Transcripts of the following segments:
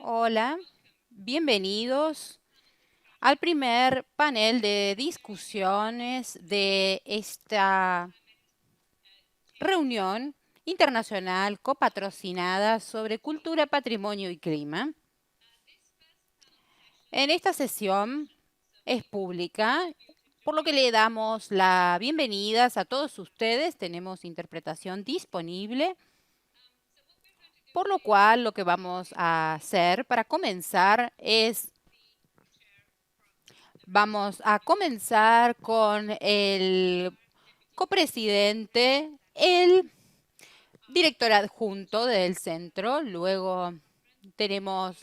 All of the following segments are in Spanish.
Hola, bienvenidos al primer panel de discusiones de esta reunión internacional copatrocinada sobre cultura, patrimonio y clima. En esta sesión es pública, por lo que le damos las bienvenidas a todos ustedes. Tenemos interpretación disponible, por lo cual lo que vamos a hacer para comenzar es vamos a comenzar con el copresidente, el director adjunto del centro. Luego tenemos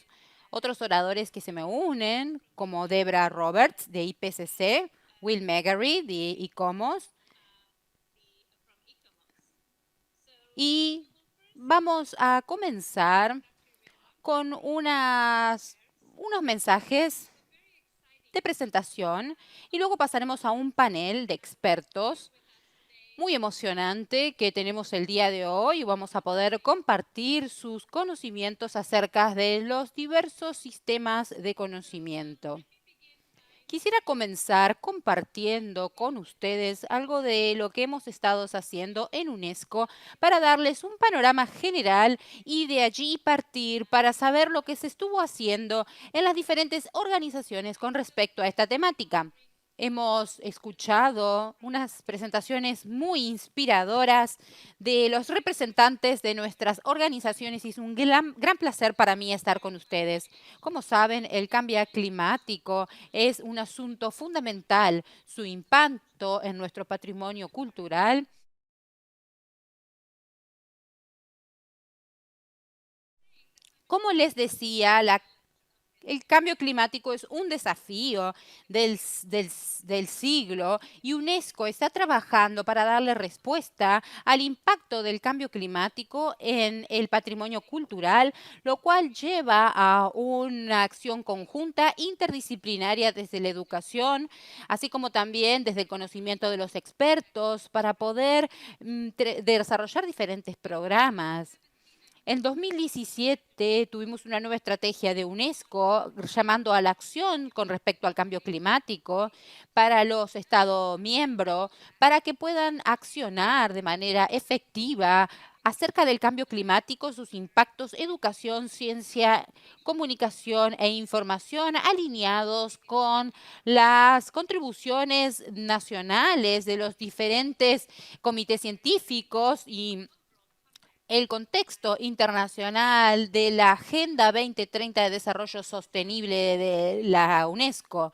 otros oradores que se me unen, como Debra Roberts de IPCC, Will Megary de ICOMOS. Y vamos a comenzar con unos mensajes de presentación y luego pasaremos a un panel de expertos muy emocionante que tenemos el día de hoy. Vamos a poder compartir sus conocimientos acerca de los diversos sistemas de conocimiento. Quisiera comenzar compartiendo con ustedes algo de lo que hemos estado haciendo en UNESCO para darles un panorama general y de allí partir para saber lo que se estuvo haciendo en las diferentes organizaciones con respecto a esta temática. Hemos escuchado unas presentaciones muy inspiradoras de los representantes de nuestras organizaciones y es un gran placer para mí estar con ustedes. Como saben, el cambio climático es un asunto fundamental. Su impacto en nuestro patrimonio cultural. Como les decía, el cambio climático es un desafío del siglo y UNESCO está trabajando para darle respuesta al impacto del cambio climático en el patrimonio cultural, lo cual lleva a una acción conjunta interdisciplinaria desde la educación, así como también desde el conocimiento de los expertos para poder desarrollar diferentes programas. En 2017 tuvimos una nueva estrategia de UNESCO llamando a la acción con respecto al cambio climático para los Estados miembros, para que puedan accionar de manera efectiva acerca del cambio climático, sus impactos, educación, ciencia, comunicación e información alineados con las contribuciones nacionales de los diferentes comités científicos y el contexto internacional de la Agenda 2030 de Desarrollo Sostenible de la UNESCO.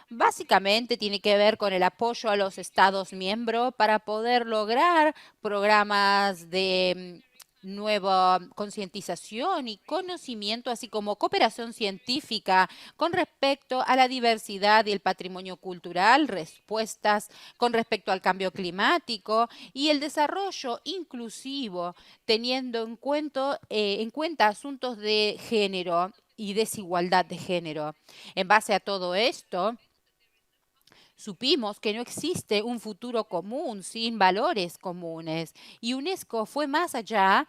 Básicamente tiene que ver con el apoyo a los Estados miembros para poder lograr programas de nueva concientización y conocimiento, así como cooperación científica con respecto a la diversidad y el patrimonio cultural, respuestas con respecto al cambio climático y el desarrollo inclusivo, teniendo en cuenta asuntos de género y desigualdad de género. En base a todo esto, supimos que no existe un futuro común sin valores comunes y UNESCO fue más allá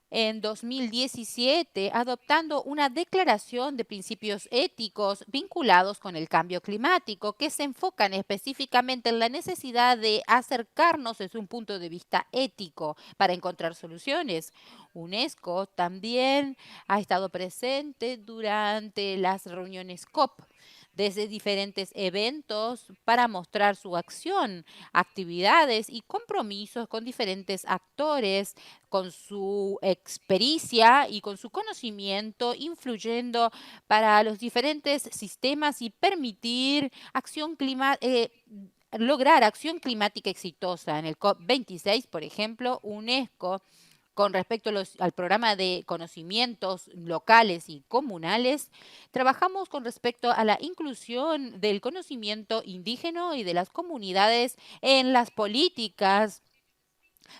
en 2017 adoptando una declaración de principios éticos vinculados con el cambio climático que se enfocan específicamente en la necesidad de acercarnos desde un punto de vista ético para encontrar soluciones. UNESCO también ha estado presente durante las reuniones COP desde diferentes eventos para mostrar su acción, actividades y compromisos con diferentes actores, con su experiencia y con su conocimiento, influyendo para los diferentes sistemas y permitir lograr acción climática exitosa. En el COP26, por ejemplo, UNESCO con respecto al programa de conocimientos locales y comunales, trabajamos con respecto a la inclusión del conocimiento indígena y de las comunidades en las políticas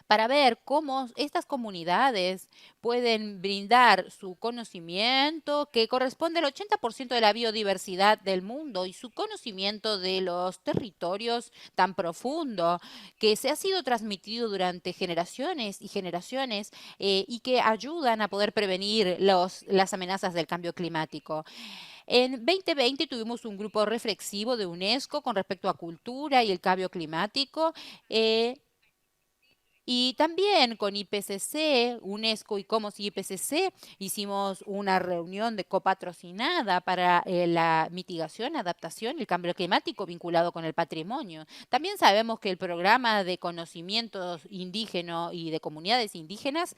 para ver cómo estas comunidades pueden brindar su conocimiento, que corresponde al 80% de la biodiversidad del mundo, y su conocimiento de los territorios tan profundo que se ha sido transmitido durante generaciones y generaciones, y que ayudan a poder prevenir las amenazas del cambio climático. En 2020 tuvimos un grupo reflexivo de UNESCO con respecto a cultura y el cambio climático. Y también con IPCC, UNESCO y Comos y IPCC, hicimos una reunión de copatrocinada para la mitigación, adaptación y el cambio climático vinculado con el patrimonio. También sabemos que el programa de conocimientos indígenas y de comunidades indígenas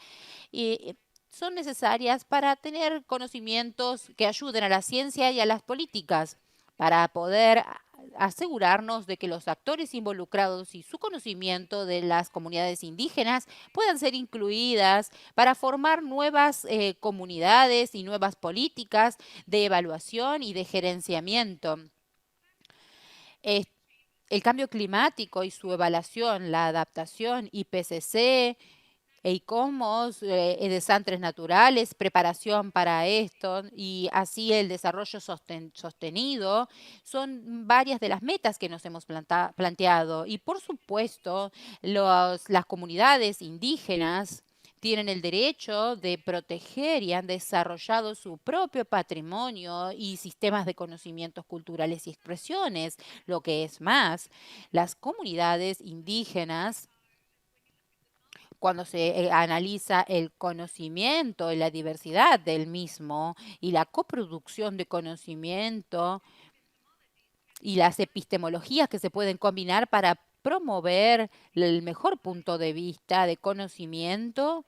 son necesarias para tener conocimientos que ayuden a la ciencia y a las políticas, para poder asegurarnos de que los actores involucrados y su conocimiento de las comunidades indígenas puedan ser incluidas para formar nuevas comunidades y nuevas políticas de evaluación y de gerenciamiento. El cambio climático y su evaluación, la adaptación, IPCC, ICOMOS, desastres naturales, preparación para esto y así el desarrollo sostenido, son varias de las metas que nos hemos planteado. Y por supuesto, las comunidades indígenas tienen el derecho de proteger y han desarrollado su propio patrimonio y sistemas de conocimientos culturales y expresiones. Lo que es más, las comunidades indígenas, cuando se analiza el conocimiento y la diversidad del mismo y la coproducción de conocimiento y las epistemologías que se pueden combinar para promover el mejor punto de vista de conocimiento,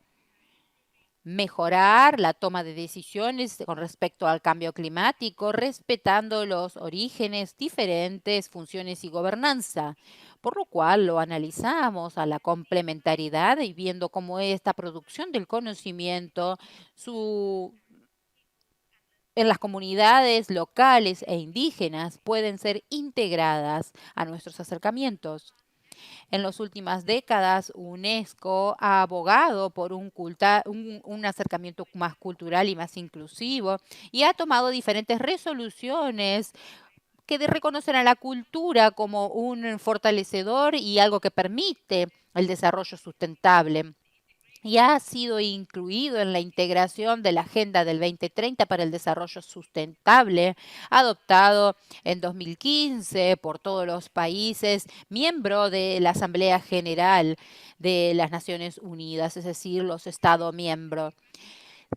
mejorar la toma de decisiones con respecto al cambio climático, respetando los orígenes, diferentes funciones y gobernanza, por lo cual lo analizamos a la complementariedad y viendo cómo esta producción del conocimiento en las comunidades locales e indígenas pueden ser integradas a nuestros acercamientos. En las últimas décadas, UNESCO ha abogado por un acercamiento más cultural y más inclusivo y ha tomado diferentes resoluciones que reconocen a la cultura como un fortalecedor y algo que permite el desarrollo sustentable, y ha sido incluido en la integración de la Agenda del 2030 para el Desarrollo Sustentable, adoptado en 2015 por todos los países, miembro de la Asamblea General de las Naciones Unidas, es decir, los Estados miembros,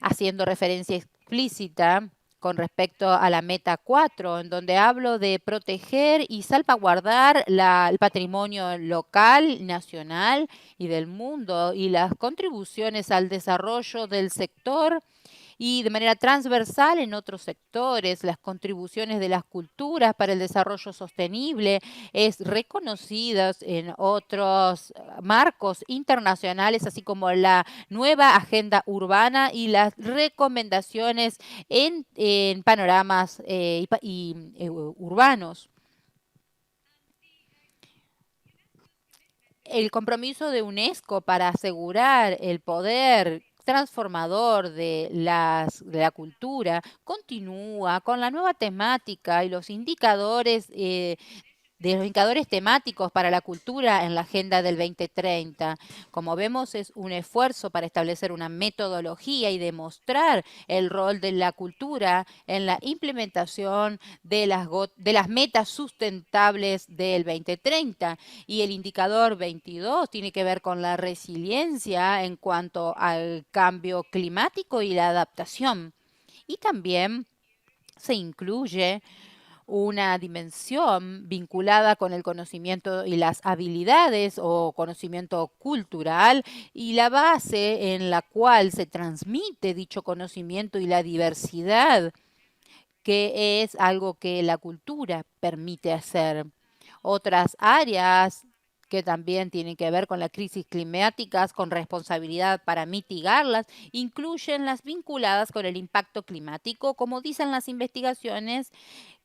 haciendo referencia explícita con respecto a la meta 4, en donde hablo de proteger y salvaguardar el patrimonio local, nacional y del mundo, y las contribuciones al desarrollo del sector y de manera transversal en otros sectores. Las contribuciones de las culturas para el desarrollo sostenible es reconocidas en otros marcos internacionales, así como la nueva agenda urbana y las recomendaciones en panoramas urbanos. El compromiso de UNESCO para asegurar el poder transformador de la cultura continúa con la nueva temática y los indicadores de los indicadores temáticos para la cultura en la Agenda del 2030. Como vemos, es un esfuerzo para establecer una metodología y demostrar el rol de la cultura en la implementación de las metas sustentables del 2030. Y el indicador 22 tiene que ver con la resiliencia en cuanto al cambio climático y la adaptación. Y también se incluye una dimensión vinculada con el conocimiento y las habilidades o conocimiento cultural, y la base en la cual se transmite dicho conocimiento y la diversidad, que es algo que la cultura permite hacer. Otras áreas que también tienen que ver con las crisis climáticas, con responsabilidad para mitigarlas, incluyen las vinculadas con el impacto climático, como dicen las investigaciones,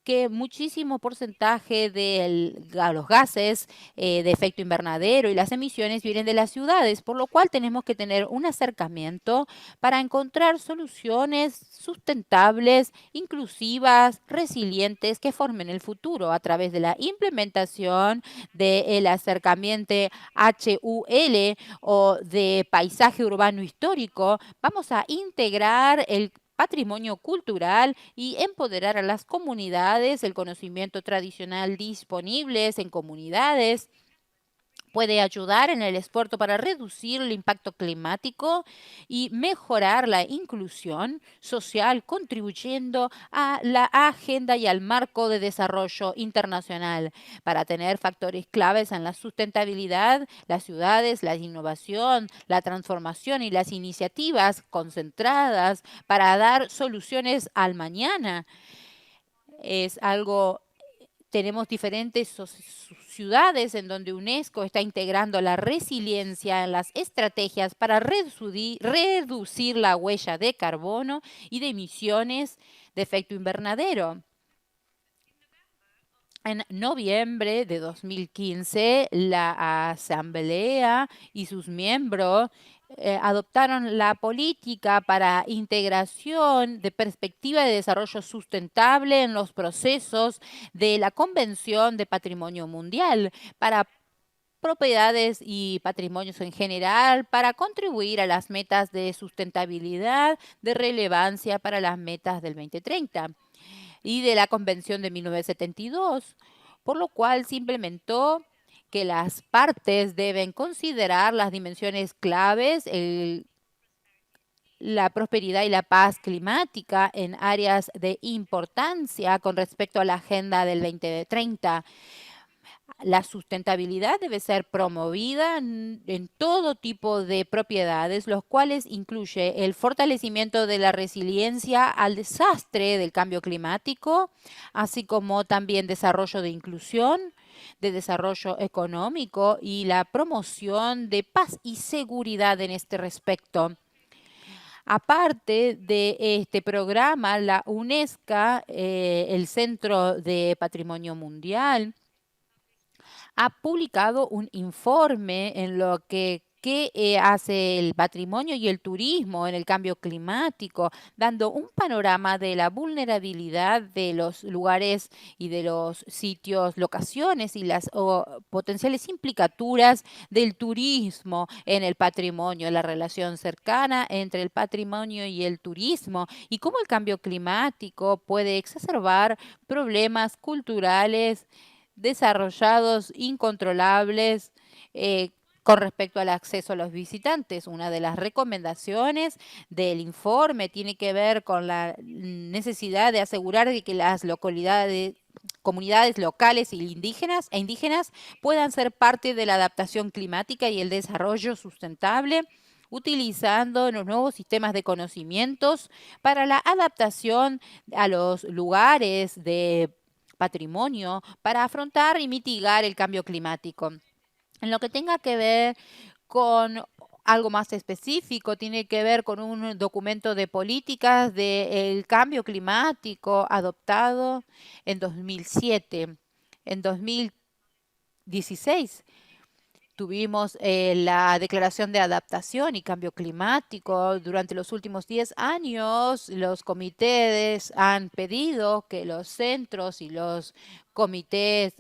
que muchísimo porcentaje de los gases de efecto invernadero y las emisiones vienen de las ciudades, por lo cual tenemos que tener un acercamiento para encontrar soluciones sustentables, inclusivas, resilientes, que formen el futuro a través de la implementación del acercamiento HUL o de paisaje urbano histórico. Vamos a integrar el patrimonio cultural y empoderar a las comunidades, el conocimiento tradicional disponibles en comunidades. Puede ayudar en el esfuerzo para reducir el impacto climático y mejorar la inclusión social, contribuyendo a la agenda y al marco de desarrollo internacional. Para tener factores claves en la sustentabilidad, las ciudades, la innovación, la transformación y las iniciativas concentradas para dar soluciones al mañana. Es algo Tenemos diferentes ciudades en donde UNESCO está integrando la resiliencia en las estrategias para reducir la huella de carbono y de emisiones de efecto invernadero. En noviembre de 2015, la Asamblea y sus miembros adoptaron la política para integración de perspectiva de desarrollo sustentable en los procesos de la Convención de Patrimonio Mundial para propiedades y patrimonios en general, para contribuir a las metas de sustentabilidad de relevancia para las metas del 2030 y de la Convención de 1972, por lo cual se implementó que las partes deben considerar las dimensiones claves, la prosperidad y la paz climática en áreas de importancia con respecto a la Agenda del 2030. La sustentabilidad debe ser promovida en todo tipo de propiedades, los cuales incluye el fortalecimiento de la resiliencia al desastre del cambio climático, así como también desarrollo de inclusión, de desarrollo económico y la promoción de paz y seguridad en este respecto. Aparte de este programa, la UNESCO, el Centro de Patrimonio Mundial, ha publicado un informe en lo que hace el patrimonio y el turismo en el cambio climático, dando un panorama de la vulnerabilidad de los lugares y de los sitios, locaciones y las potenciales implicaturas del turismo en el patrimonio, la relación cercana entre el patrimonio y el turismo y cómo el cambio climático puede exacerbar problemas culturales desarrollados, incontrolables, con respecto al acceso a los visitantes. Una de las recomendaciones del informe tiene que ver con la necesidad de asegurar de que las comunidades locales y indígenas puedan ser parte de la adaptación climática y el desarrollo sustentable, utilizando los nuevos sistemas de conocimientos para la adaptación a los lugares de patrimonio para afrontar y mitigar el cambio climático. En lo que tenga que ver con algo más específico, tiene que ver con un documento de políticas del cambio climático adoptado en 2007. En 2016 tuvimos la Declaración de Adaptación y Cambio Climático. Durante los últimos 10 años, los comités han pedido que los centros y los comités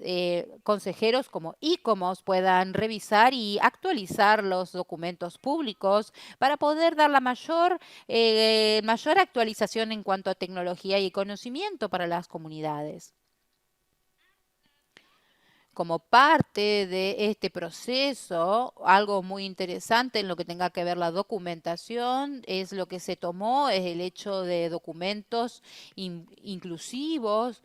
consejeros como ICOMOS puedan revisar y actualizar los documentos públicos para poder dar la mayor actualización en cuanto a tecnología y conocimiento para las comunidades. Como parte de este proceso, algo muy interesante en lo que tenga que ver la documentación es lo que se tomó, es el hecho de documentos inclusivos,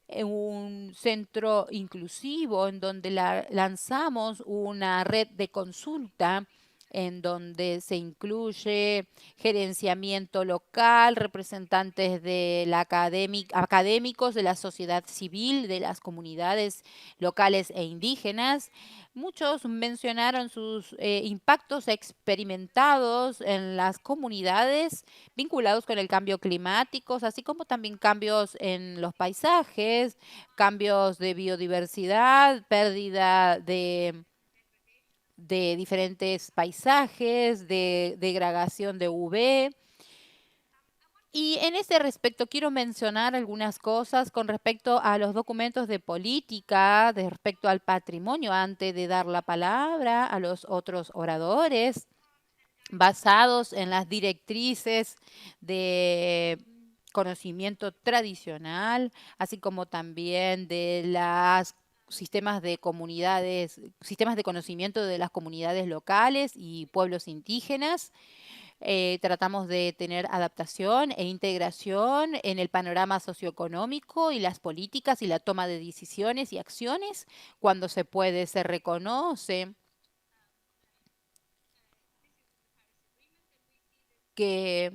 un centro inclusivo en donde lanzamos una red de consulta en donde se incluye gerenciamiento local, representantes de la académicos de la sociedad civil, de las comunidades locales e indígenas. Muchos mencionaron sus impactos experimentados en las comunidades vinculados con el cambio climático, así como también cambios en los paisajes, cambios de biodiversidad, pérdida de diferentes paisajes, de degradación de UV. Y en ese respecto quiero mencionar algunas cosas con respecto a los documentos de política, de respecto al patrimonio, antes de dar la palabra a los otros oradores, basados en las directrices de conocimiento tradicional, así como también de las sistemas de comunidades, sistemas de conocimiento de las comunidades locales y pueblos indígenas. Tratamos de tener adaptación e integración en el panorama socioeconómico y las políticas y la toma de decisiones y acciones. Cuando se puede, se reconoce que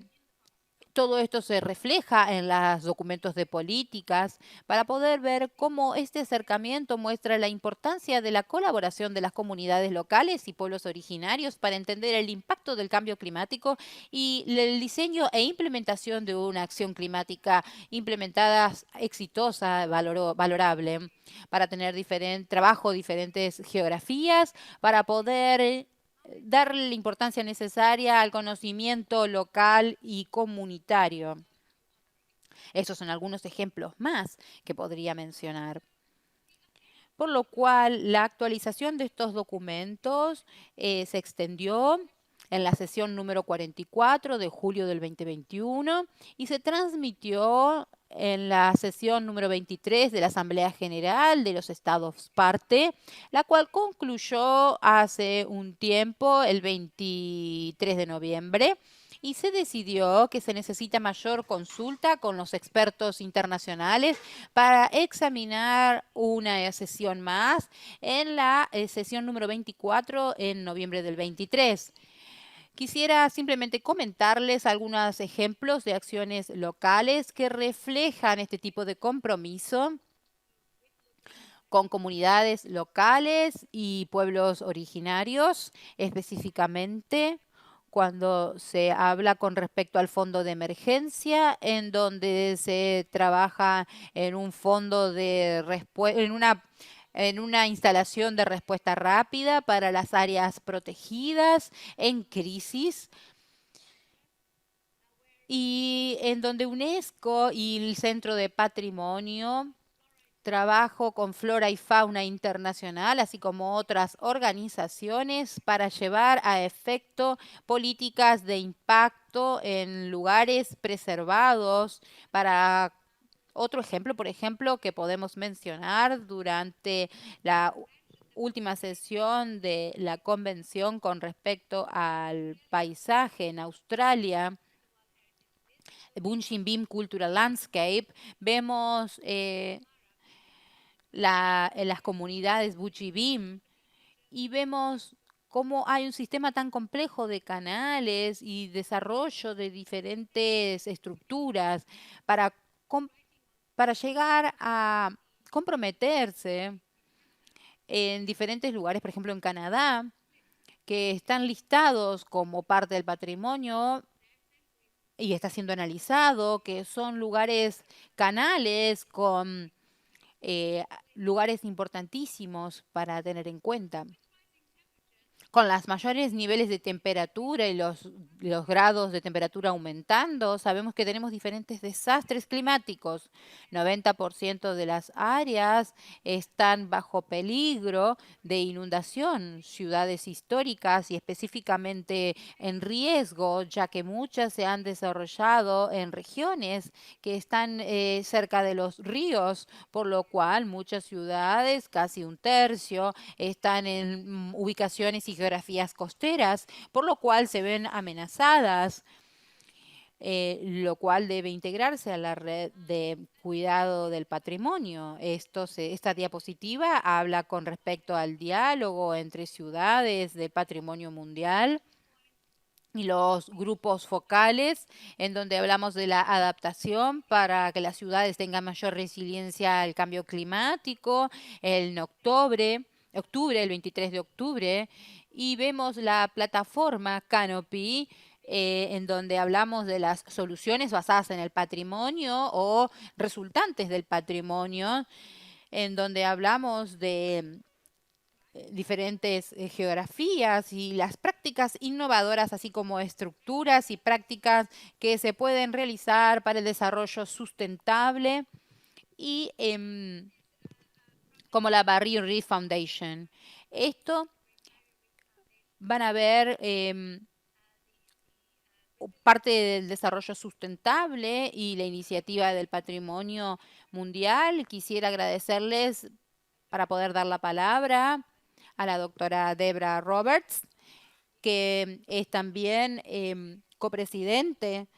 todo esto se refleja en los documentos de políticas para poder ver cómo este acercamiento muestra la importancia de la colaboración de las comunidades locales y pueblos originarios para entender el impacto del cambio climático y el diseño e implementación de una acción climática implementada exitosa, valorable, para tener trabajo diferentes geografías, para poder darle la importancia necesaria al conocimiento local y comunitario. Esos son algunos ejemplos más que podría mencionar. Por lo cual, la actualización de estos documentos se extendió en la sesión número 44 de julio del 2021 y se transmitió en la sesión número 23 de la Asamblea General de los Estados parte, la cual concluyó hace un tiempo, el 23 de noviembre, y se decidió que se necesita mayor consulta con los expertos internacionales para examinar una sesión más en la sesión número 24 en noviembre del 23. Quisiera simplemente comentarles algunos ejemplos de acciones locales que reflejan este tipo de compromiso con comunidades locales y pueblos originarios, específicamente cuando se habla con respecto al fondo de emergencia, en donde se trabaja en un fondo de respuesta, en una instalación de respuesta rápida para las áreas protegidas en crisis y en donde UNESCO y el Centro de Patrimonio trabajo con Flora y Fauna Internacional, así como otras organizaciones, para llevar a efecto políticas de impacto en lugares preservados. Para otro ejemplo, por ejemplo, que podemos mencionar durante la última sesión de la convención con respecto al paisaje en Australia, Bunjim Cultural Landscape, vemos en las comunidades Bujibim y vemos cómo hay un sistema tan complejo de canales y desarrollo de diferentes estructuras para, para llegar a comprometerse en diferentes lugares, por ejemplo en Canadá, que están listados como parte del patrimonio y está siendo analizado, que son lugares canales con eh, lugares importantísimos para tener en cuenta. Con los mayores niveles de temperatura y los grados de temperatura aumentando, sabemos que tenemos diferentes desastres climáticos. 90% de las áreas están bajo peligro de inundación, ciudades históricas y específicamente en riesgo, ya que muchas se han desarrollado en regiones que están cerca de los ríos, por lo cual muchas ciudades, casi un tercio, están en ubicaciones y geografías costeras, por lo cual se ven amenazadas. lo cual debe integrarse a la red de cuidado del patrimonio. Esta diapositiva habla con respecto al diálogo entre ciudades del patrimonio mundial y los grupos focales, en donde hablamos de la adaptación para que las ciudades tengan mayor resiliencia al cambio climático, en octubre, el 23 de octubre, y vemos la plataforma Canopy, en donde hablamos de las soluciones basadas en el patrimonio o resultantes del patrimonio, en donde hablamos de diferentes geografías y las prácticas innovadoras, así como estructuras y prácticas que se pueden realizar para el desarrollo sustentable y como la Barrier Reef Foundation. Esto van a ver parte del desarrollo sustentable y la iniciativa del patrimonio mundial. Quisiera agradecerles para poder dar la palabra a la doctora Debra Roberts, que es también copresidente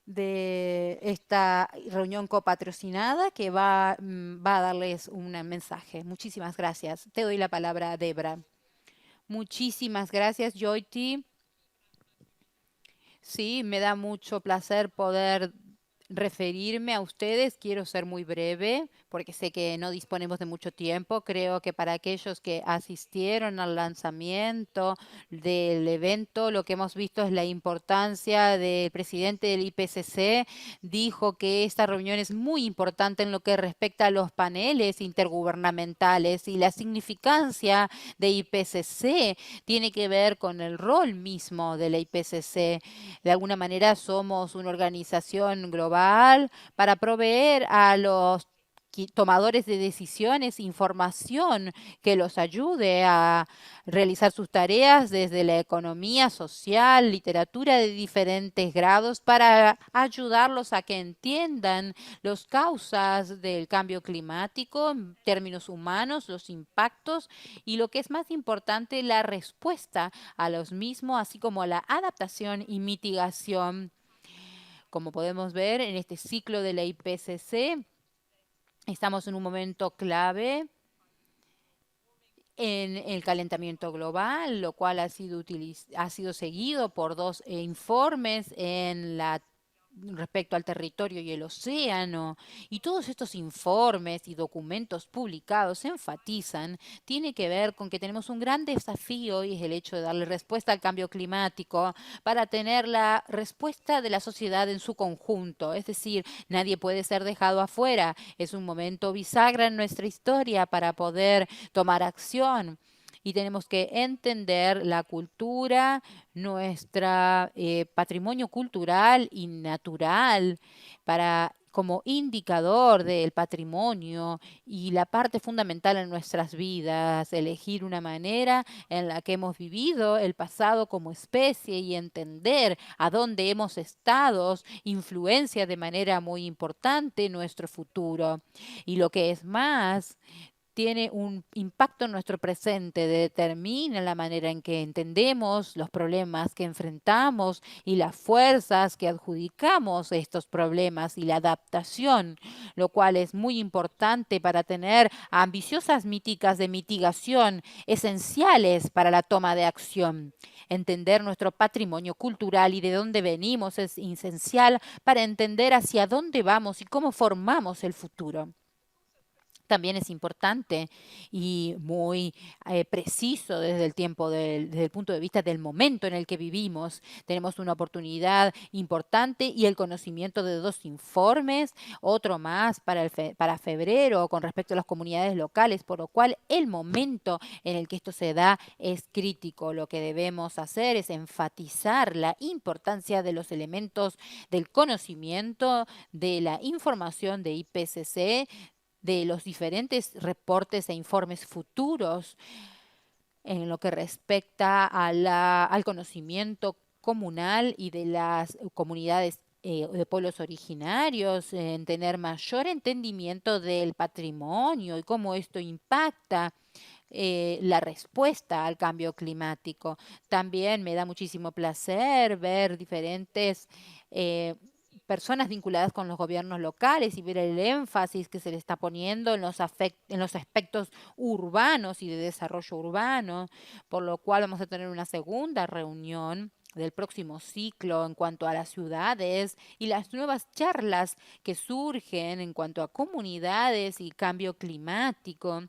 de esta reunión copatrocinada, que va a darles un mensaje. Muchísimas gracias. Te doy la palabra, Debra. Muchísimas gracias, Joyty. Sí, me da mucho placer poder referirme a ustedes. Quiero ser muy breve porque sé que no disponemos de mucho tiempo. Creo que para aquellos que asistieron al lanzamiento del evento, lo que hemos visto es la importancia del presidente del IPCC. Dijo que esta reunión es muy importante en lo que respecta a los paneles intergubernamentales y la significancia de IPCC tiene que ver con el rol mismo de la IPCC. De alguna manera somos una organización global para proveer a los tomadores de decisiones información que los ayude a realizar sus tareas desde la economía social, literatura de diferentes grados, para ayudarlos a que entiendan las causas del cambio climático en términos humanos, los impactos y lo que es más importante, la respuesta a los mismos, así como la adaptación y mitigación. Como podemos ver en este ciclo de la IPCC, estamos en un momento clave en el calentamiento global, lo cual ha sido seguido por dos informes respecto al territorio y el océano, y todos estos informes y documentos publicados enfatizan, tiene que ver con que tenemos un gran desafío y es el hecho de darle respuesta al cambio climático para tener la respuesta de la sociedad en su conjunto, es decir, nadie puede ser dejado afuera, es un momento bisagra en nuestra historia para poder tomar acción. Y tenemos que entender la cultura, nuestro patrimonio cultural y natural como indicador del patrimonio y la parte fundamental en nuestras vidas, elegir una manera en la que hemos vivido el pasado como especie y entender a dónde hemos estado, influencia de manera muy importante nuestro futuro. Y lo que es más, tiene un impacto en nuestro presente, determina la manera en que entendemos los problemas que enfrentamos y las fuerzas que adjudicamos a estos problemas y la adaptación, lo cual es muy importante para tener ambiciosas míticas de mitigación esenciales para la toma de acción. Entender nuestro patrimonio cultural y de dónde venimos es esencial para entender hacia dónde vamos y cómo formamos el futuro. También es importante y muy preciso desde desde el punto de vista del momento en el que vivimos. Tenemos una oportunidad importante y el conocimiento de dos informes, otro más para febrero con respecto a las comunidades locales, por lo cual el momento en el que esto se da es crítico. Lo que debemos hacer es enfatizar la importancia de los elementos del conocimiento, de la información de IPCC, de los diferentes reportes e informes futuros en lo que respecta al conocimiento comunal y de las comunidades de pueblos originarios, en tener mayor entendimiento del patrimonio y cómo esto impacta la respuesta al cambio climático. También me da muchísimo placer ver diferentes personas vinculadas con los gobiernos locales y ver el énfasis que se le está poniendo en los aspectos urbanos y de desarrollo urbano, por lo cual vamos a tener una segunda reunión del próximo ciclo en cuanto a las ciudades y las nuevas charlas que surgen en cuanto a comunidades y cambio climático,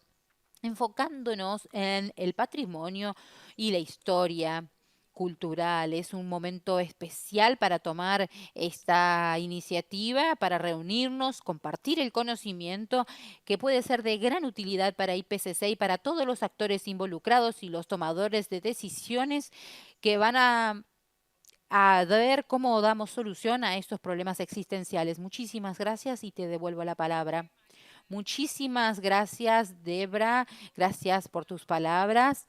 enfocándonos en el patrimonio y la historia cultural. Es un momento especial para tomar esta iniciativa, para reunirnos, compartir el conocimiento que puede ser de gran utilidad para IPCC y para todos los actores involucrados y los tomadores de decisiones que van a ver cómo damos solución a estos problemas existenciales. Muchísimas gracias y te devuelvo la palabra. Muchísimas gracias, Debra. Gracias por tus palabras.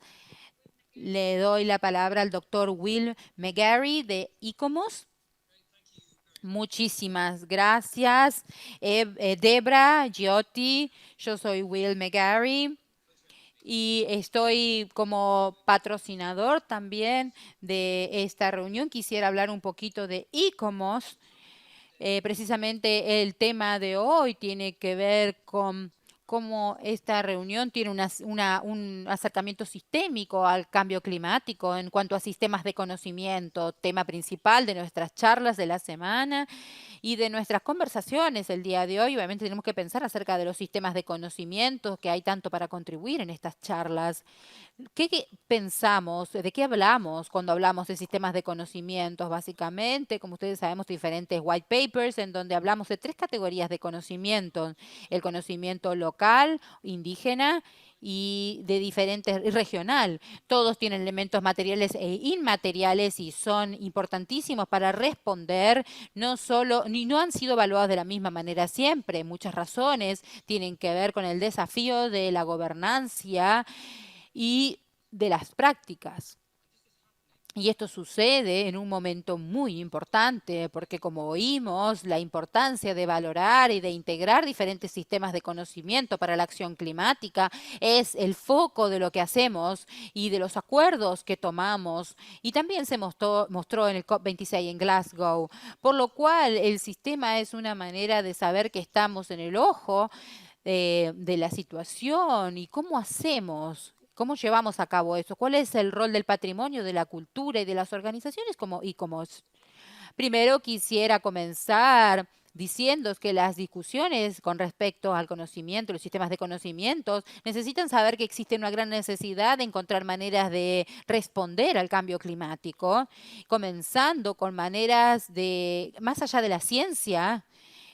Le doy la palabra al doctor Will McGarry de ICOMOS. Muchísimas gracias, Debra, Giotti. Yo soy Will McGarry y estoy como patrocinador también de esta reunión. Quisiera hablar un poquito de ICOMOS. Precisamente el tema de hoy tiene que ver con cómo esta reunión tiene un acercamiento sistémico al cambio climático en cuanto a sistemas de conocimiento, tema principal de nuestras charlas de la semana y de nuestras conversaciones el día de hoy. Obviamente tenemos que pensar acerca de los sistemas de conocimiento que hay tanto para contribuir en estas charlas. ¿Qué pensamos? ¿De qué hablamos cuando hablamos de sistemas de conocimientos? Básicamente, como ustedes sabemos, diferentes white papers en donde hablamos de tres categorías de conocimiento: el conocimiento local, indígena y de diferentes y regional. Todos tienen elementos materiales e inmateriales y son importantísimos para responder, no solo, ni no han sido evaluados de la misma manera siempre. Muchas razones tienen que ver con el desafío de la gobernancia y de las prácticas. Y esto sucede en un momento muy importante, porque como oímos, la importancia de valorar y de integrar diferentes sistemas de conocimiento para la acción climática es el foco de lo que hacemos y de los acuerdos que tomamos. Y también se mostró en el COP26 en Glasgow, por lo cual el sistema es una manera de saber que estamos en el ojo de la situación y cómo hacemos. ¿Cómo llevamos a cabo eso? ¿Cuál es el rol del patrimonio, de la cultura y de las organizaciones como ICOMOS? Primero quisiera comenzar diciendo que las discusiones con respecto al conocimiento, los sistemas de conocimientos, necesitan saber que existe una gran necesidad de encontrar maneras de responder al cambio climático, comenzando con maneras de, más allá de la ciencia,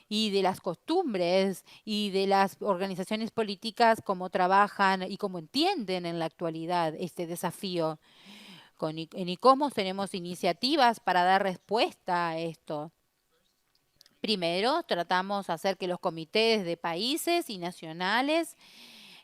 y de las costumbres y de las organizaciones políticas, cómo trabajan y cómo entienden en la actualidad este desafío. En ICOMOS tenemos iniciativas para dar respuesta a esto. Primero, tratamos de hacer que los comités de países y nacionales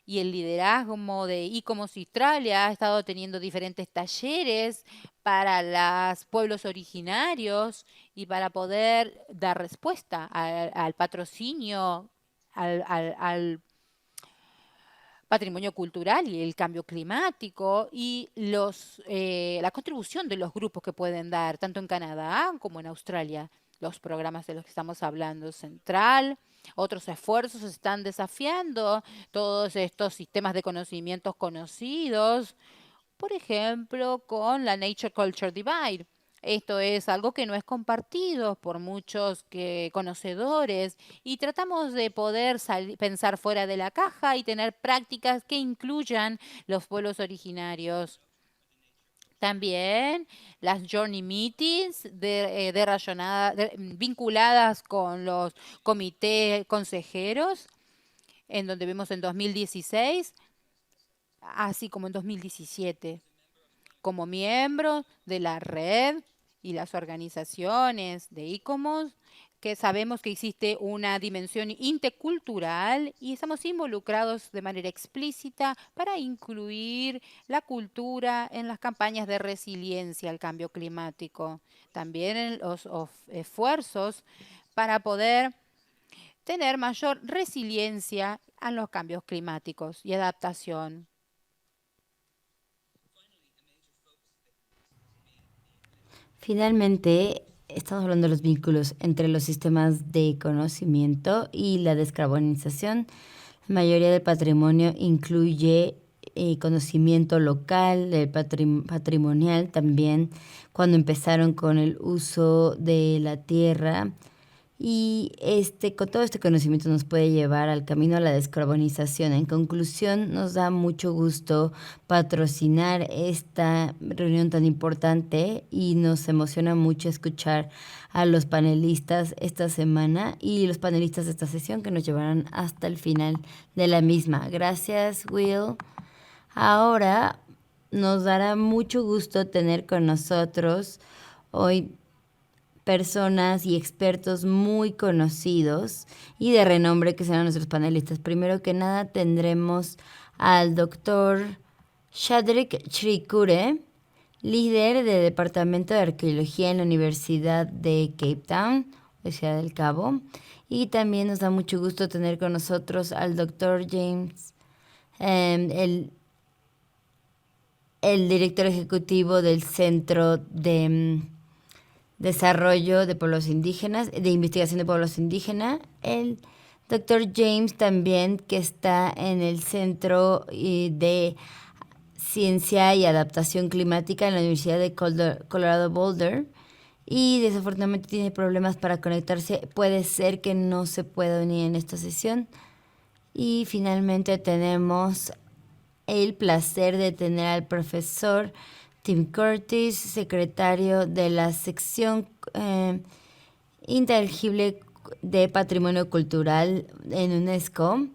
y el liderazgo de ICOMOS Australia ha estado teniendo diferentes talleres para los pueblos originarios y para poder dar respuesta al patrocinio, al patrimonio cultural y el cambio climático y la contribución de los grupos que pueden dar, tanto en Canadá como en Australia. Los programas de los que estamos hablando, Central, otros esfuerzos están desafiando todos estos sistemas de conocimientos conocidos, por ejemplo, con la Nature Culture Divide. Esto es algo que no es compartido por muchos conocedores y tratamos de poder pensar fuera de la caja y tener prácticas que incluyan los pueblos originarios. También las Journey Meetings vinculadas con los comités consejeros, en donde vemos en 2016, así como en 2017 como miembro de la red y las organizaciones de ICOMOS, que sabemos que existe una dimensión intercultural y estamos involucrados de manera explícita para incluir la cultura en las campañas de resiliencia al cambio climático. También en los esfuerzos para poder tener mayor resiliencia a los cambios climáticos y adaptación. Finalmente, estamos hablando de los vínculos entre los sistemas de conocimiento y la descarbonización. La mayoría del patrimonio incluye conocimiento local, patrimonial también, cuando empezaron con el uso de la tierra. Y con todo este conocimiento nos puede llevar al camino a la descarbonización. En conclusión, nos da mucho gusto patrocinar esta reunión tan importante y nos emociona mucho escuchar a los panelistas esta semana y los panelistas de esta sesión que nos llevarán hasta el final de la misma. Gracias, Will. Ahora nos dará mucho gusto tener con nosotros hoy personas y expertos muy conocidos y de renombre que serán nuestros panelistas. Primero que nada tendremos al doctor Shadrik Chirikure, líder del Departamento de Arqueología en la Universidad de Cape Town, Ciudad del Cabo. Y también nos da mucho gusto tener con nosotros al doctor James, el director ejecutivo del Centro de Desarrollo de Pueblos Indígenas, de Investigación de Pueblos Indígenas. El doctor James también, que está en el Centro de Ciencia y Adaptación Climática en la Universidad de Colorado Boulder. Y desafortunadamente tiene problemas para conectarse. Puede ser que no se pueda unir en esta sesión. Y finalmente tenemos el placer de tener al profesor Tim Curtis, secretario de la sección intangible de Patrimonio Cultural en UNESCO.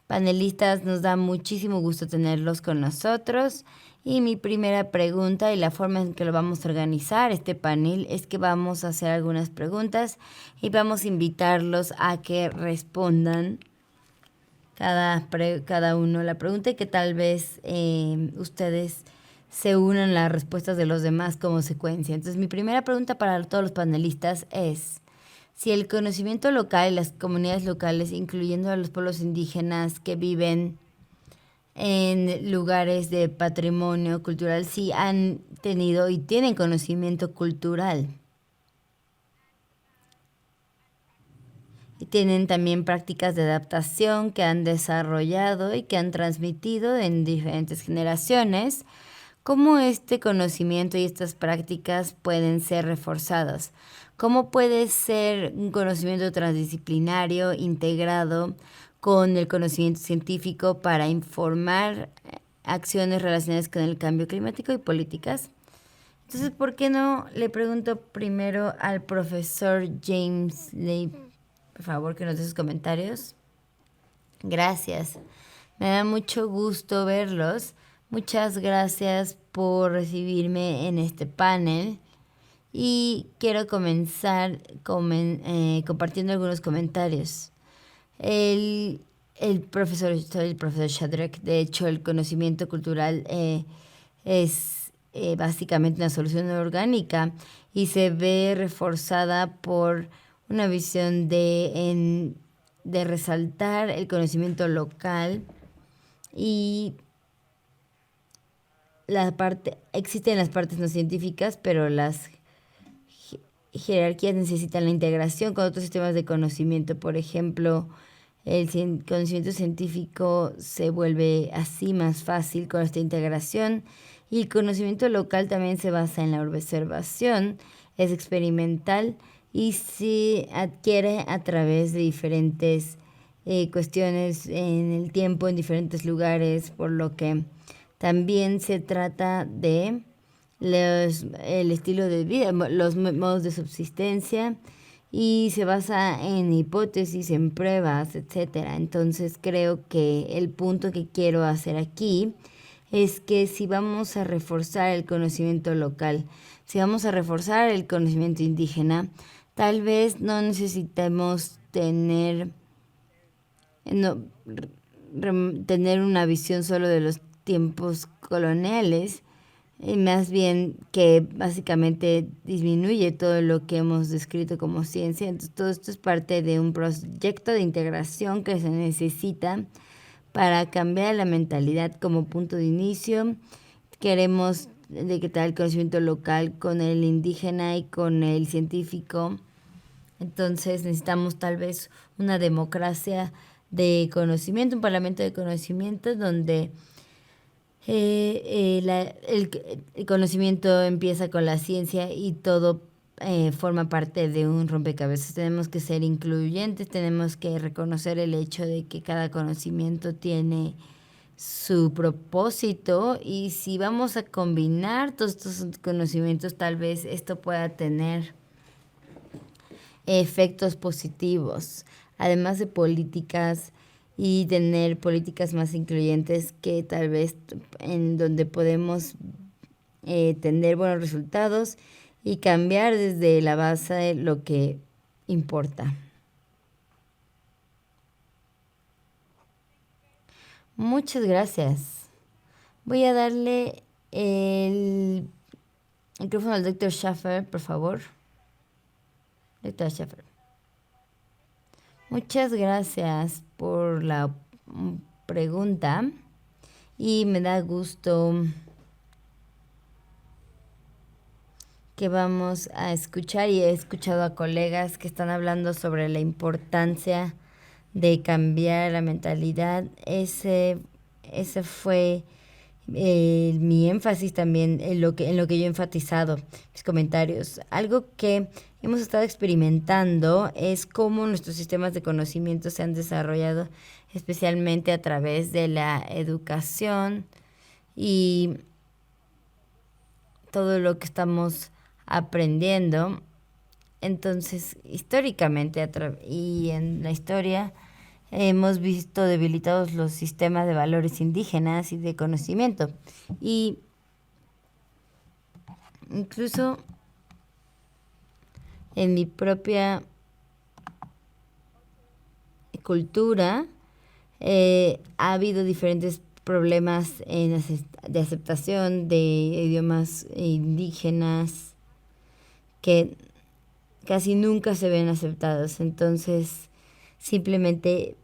Panelistas, nos da muchísimo gusto tenerlos con nosotros. Y mi primera pregunta y la forma en que lo vamos a organizar este panel es que vamos a hacer algunas preguntas y vamos a invitarlos a que respondan cada uno la pregunta y que tal vez ustedes se unan las respuestas de los demás como secuencia. Entonces, mi primera pregunta para todos los panelistas es si el conocimiento local y las comunidades locales, incluyendo a los pueblos indígenas que viven en lugares de patrimonio cultural, sí han tenido y tienen conocimiento cultural. Y tienen también prácticas de adaptación que han desarrollado y que han transmitido en diferentes generaciones. ¿Cómo este conocimiento y estas prácticas pueden ser reforzadas? ¿Cómo puede ser un conocimiento transdisciplinario integrado con el conocimiento científico para informar acciones relacionadas con el cambio climático y políticas? Entonces, ¿por qué no le pregunto primero al profesor James Leigh, por favor, que nos dé sus comentarios? Gracias. Me da mucho gusto verlos. Muchas gracias por recibirme en este panel. Y quiero comenzar compartiendo algunos comentarios. Soy el profesor Shadrach. De hecho, el conocimiento cultural es básicamente una solución orgánica y se ve reforzada por una visión de resaltar el conocimiento local y existen las partes no científicas, pero las jerarquías necesitan la integración con otros sistemas de conocimiento. Por ejemplo, el conocimiento científico se vuelve así más fácil con esta integración y el conocimiento local también se basa en la observación, es experimental y se adquiere a través de diferentes cuestiones en el tiempo, en diferentes lugares, por lo que también se trata de el estilo de vida, los modos de subsistencia y se basa en hipótesis, en pruebas, etcétera. Entonces creo que el punto que quiero hacer aquí es que si vamos a reforzar el conocimiento local, si vamos a reforzar el conocimiento indígena, tal vez no necesitemos tener una visión solo de los tiempos coloniales, más bien que básicamente disminuye todo lo que hemos descrito como ciencia. Entonces, todo esto es parte de un proyecto de integración que se necesita para cambiar la mentalidad como punto de inicio. Queremos de que está el conocimiento local con el indígena y con el científico. Entonces necesitamos tal vez una democracia de conocimiento, un parlamento de conocimiento donde el conocimiento empieza con la ciencia y todo forma parte de un rompecabezas. Tenemos que ser incluyentes, tenemos que reconocer el hecho de que cada conocimiento tiene su propósito y si vamos a combinar todos estos conocimientos, tal vez esto pueda tener efectos positivos, además de políticas y tener políticas más incluyentes que tal vez en donde podemos tener buenos resultados y cambiar desde la base lo que importa. Muchas gracias. Voy a darle el micrófono al Dr. Schaffer, por favor. Dr. Schaffer. Muchas gracias por la pregunta y me da gusto que vamos a escuchar y he escuchado a colegas que están hablando sobre la importancia de cambiar la mentalidad. Ese fue mi énfasis también en lo que yo he enfatizado, mis comentarios. Algo que hemos estado experimentando es cómo nuestros sistemas de conocimiento se han desarrollado, especialmente a través de la educación y todo lo que estamos aprendiendo. Entonces, históricamente y en la historia hemos visto debilitados los sistemas de valores indígenas y de conocimiento. Y incluso en mi propia cultura ha habido diferentes problemas de aceptación de idiomas indígenas que casi nunca se ven aceptados. Entonces, simplemente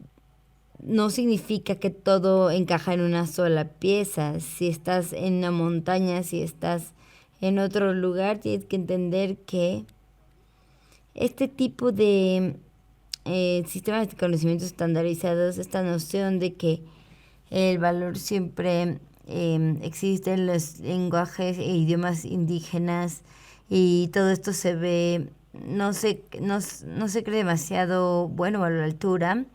no significa que todo encaja en una sola pieza. Si estás en una montaña, si estás en otro lugar, tienes que entender que este tipo de sistemas de conocimientos estandarizados, esta noción de que el valor siempre existe en los lenguajes e idiomas indígenas y todo esto se ve, no se cree demasiado bueno a la altura.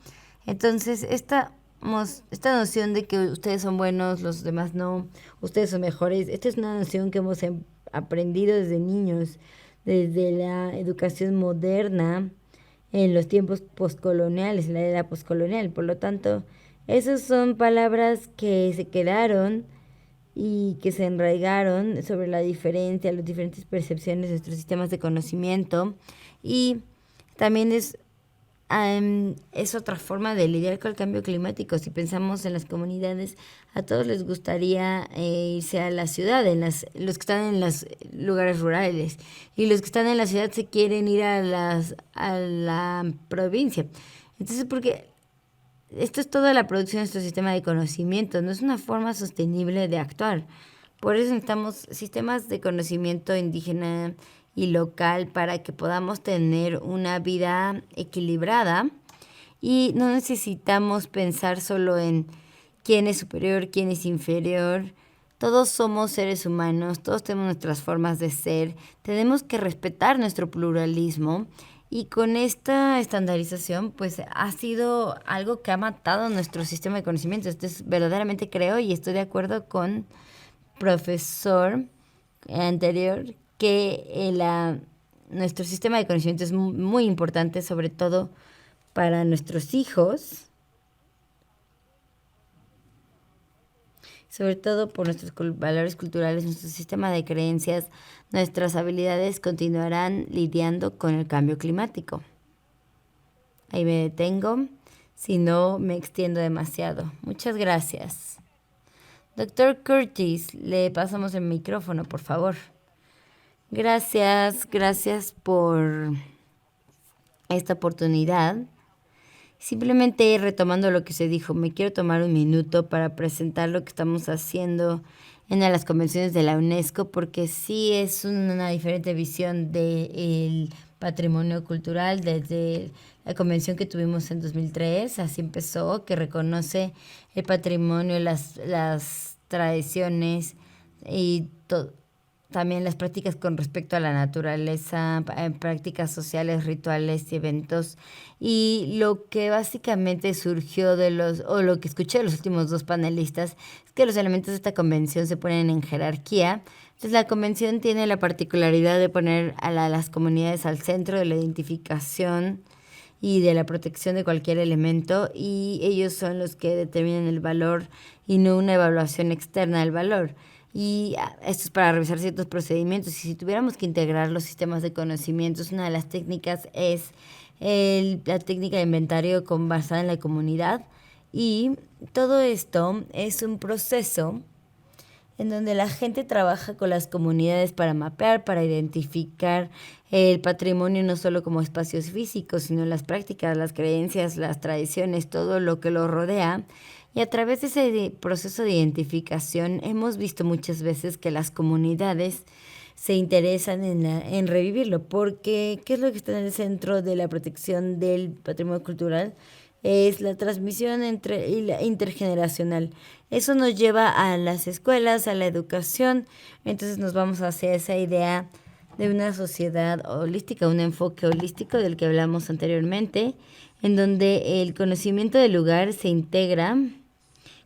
Entonces, esta noción de que ustedes son buenos, los demás no, ustedes son mejores, esta es una noción que hemos aprendido desde niños, desde la educación moderna, en los tiempos postcoloniales, en la era postcolonial. Por lo tanto, esas son palabras que se quedaron y que se enraigaron sobre la diferencia, las diferentes percepciones de nuestros sistemas de conocimiento. Y también es otra forma de lidiar con el cambio climático. Si pensamos en las comunidades, a todos les gustaría irse a la ciudad, los que están en los lugares rurales, y los que están en la ciudad se quieren ir a la provincia. Entonces, porque esto es toda la producción de nuestro sistema de conocimiento, no es una forma sostenible de actuar. Por eso necesitamos sistemas de conocimiento indígena y local para que podamos tener una vida equilibrada y no necesitamos pensar solo en quién es superior, quién es inferior. Todos somos seres humanos, todos tenemos nuestras formas de ser, tenemos que respetar nuestro pluralismo y con esta estandarización pues ha sido algo que ha matado nuestro sistema de conocimiento. Entonces verdaderamente creo y estoy de acuerdo con profesor anterior que nuestro sistema de conocimiento es muy importante, sobre todo para nuestros hijos, sobre todo por nuestros valores culturales, nuestro sistema de creencias, nuestras habilidades continuarán lidiando con el cambio climático. Ahí me detengo, si no me extiendo demasiado. Muchas gracias. Doctor Curtis, le pasamos el micrófono, por favor. Gracias por esta oportunidad. Simplemente retomando lo que se dijo, me quiero tomar un minuto para presentar lo que estamos haciendo en las convenciones de la UNESCO, porque sí es una diferente visión del patrimonio cultural desde la convención que tuvimos en 2003, así empezó, que reconoce el patrimonio, las tradiciones y también las prácticas con respecto a la naturaleza, prácticas sociales, rituales y eventos. Y lo que básicamente surgió o lo que escuché de los últimos dos panelistas, es que los elementos de esta convención se ponen en jerarquía. Entonces la convención tiene la particularidad de poner a las comunidades al centro de la identificación y de la protección de cualquier elemento, y ellos son los que determinan el valor y no una evaluación externa del valor. Y esto es para revisar ciertos procedimientos. Y si tuviéramos que integrar los sistemas de conocimientos, una de las técnicas es la técnica de inventario basada en la comunidad. Y todo esto es un proceso en donde la gente trabaja con las comunidades para mapear, para identificar el patrimonio no solo como espacios físicos, sino las prácticas, las creencias, las tradiciones, todo lo que lo rodea. Y a través de ese proceso de identificación hemos visto muchas veces que las comunidades se interesan en revivirlo, porque ¿qué es lo que está en el centro de la protección del patrimonio cultural? Es la transmisión y la intergeneracional. Eso nos lleva a las escuelas, a la educación. Entonces nos vamos hacia esa idea de una sociedad holística, un enfoque holístico del que hablamos anteriormente, en donde el conocimiento del lugar se integra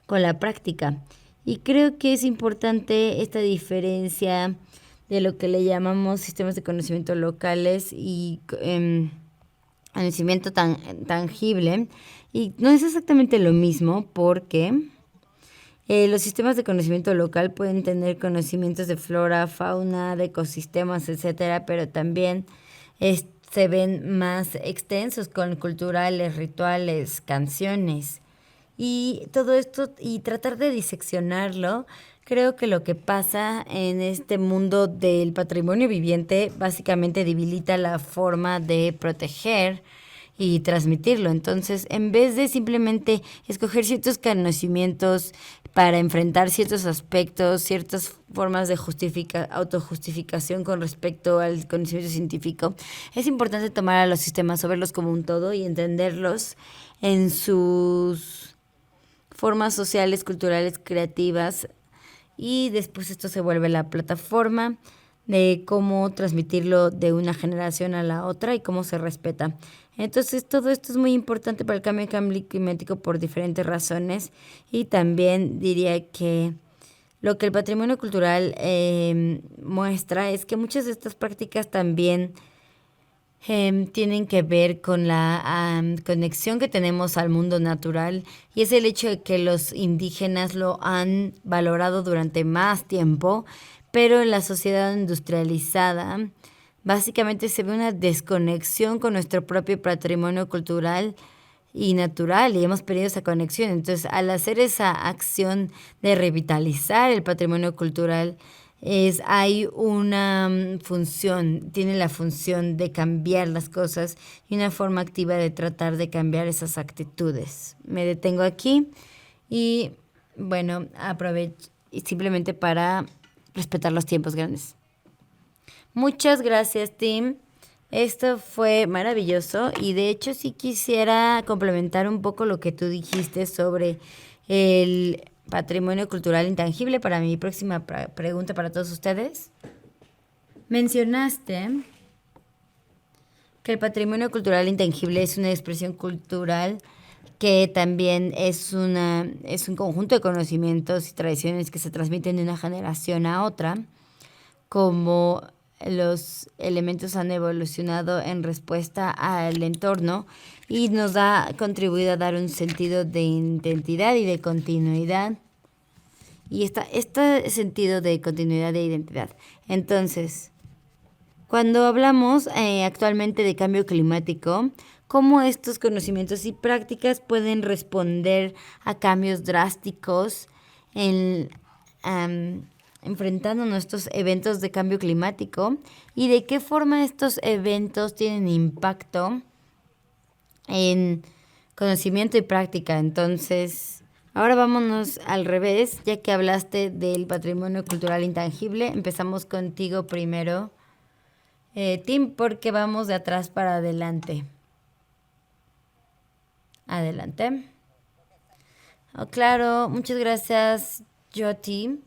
con la práctica. Y creo que es importante esta diferencia de lo que le llamamos sistemas de conocimiento locales y conocimiento tangible. Y no es exactamente lo mismo, porque los sistemas de conocimiento local pueden tener conocimientos de flora, fauna, de ecosistemas, etcétera, pero también se ven más extensos con culturales, rituales, canciones. Y todo esto, y tratar de diseccionarlo, creo que lo que pasa en este mundo del patrimonio viviente básicamente debilita la forma de proteger y transmitirlo. Entonces, en vez de simplemente escoger ciertos conocimientos para enfrentar ciertos aspectos, ciertas formas de autojustificación con respecto al conocimiento científico, es importante tomar a los sistemas o verlos como un todo y entenderlos en sus formas sociales, culturales, creativas, y después esto se vuelve la plataforma de cómo transmitirlo de una generación a la otra y cómo se respeta. Entonces todo esto es muy importante para el cambio climático por diferentes razones, y también diría que lo que el patrimonio cultural muestra es que muchas de estas prácticas también tienen que ver con la conexión que tenemos al mundo natural, y es el hecho de que los indígenas lo han valorado durante más tiempo, pero en la sociedad industrializada básicamente se ve una desconexión con nuestro propio patrimonio cultural y natural, y hemos perdido esa conexión. Entonces, al hacer esa acción de revitalizar el patrimonio cultural, hay una función, tiene la función de cambiar las cosas y una forma activa de tratar de cambiar esas actitudes. Me detengo aquí y, bueno, aprovecho simplemente para respetar los tiempos grandes. Muchas gracias, Tim. Esto fue maravilloso, y de hecho sí quisiera complementar un poco lo que tú dijiste sobre el patrimonio cultural intangible para mi próxima pregunta para todos ustedes. Mencionaste que el patrimonio cultural intangible es una expresión cultural que también es un conjunto de conocimientos y tradiciones que se transmiten de una generación a otra, como los elementos han evolucionado en respuesta al entorno y nos ha contribuido a dar un sentido de identidad y de continuidad. Y este sentido de continuidad e identidad. Entonces, cuando hablamos actualmente de cambio climático, ¿cómo estos conocimientos y prácticas pueden responder a cambios drásticos enfrentando nuestros eventos de cambio climático? ¿Y de qué forma estos eventos tienen impacto en conocimiento y práctica? Entonces, Ahora vámonos al revés, ya que hablaste del patrimonio cultural intangible. Empezamos contigo primero, Tim, porque vamos de atrás para adelante. Adelante. Oh, claro, muchas gracias, Jyoti.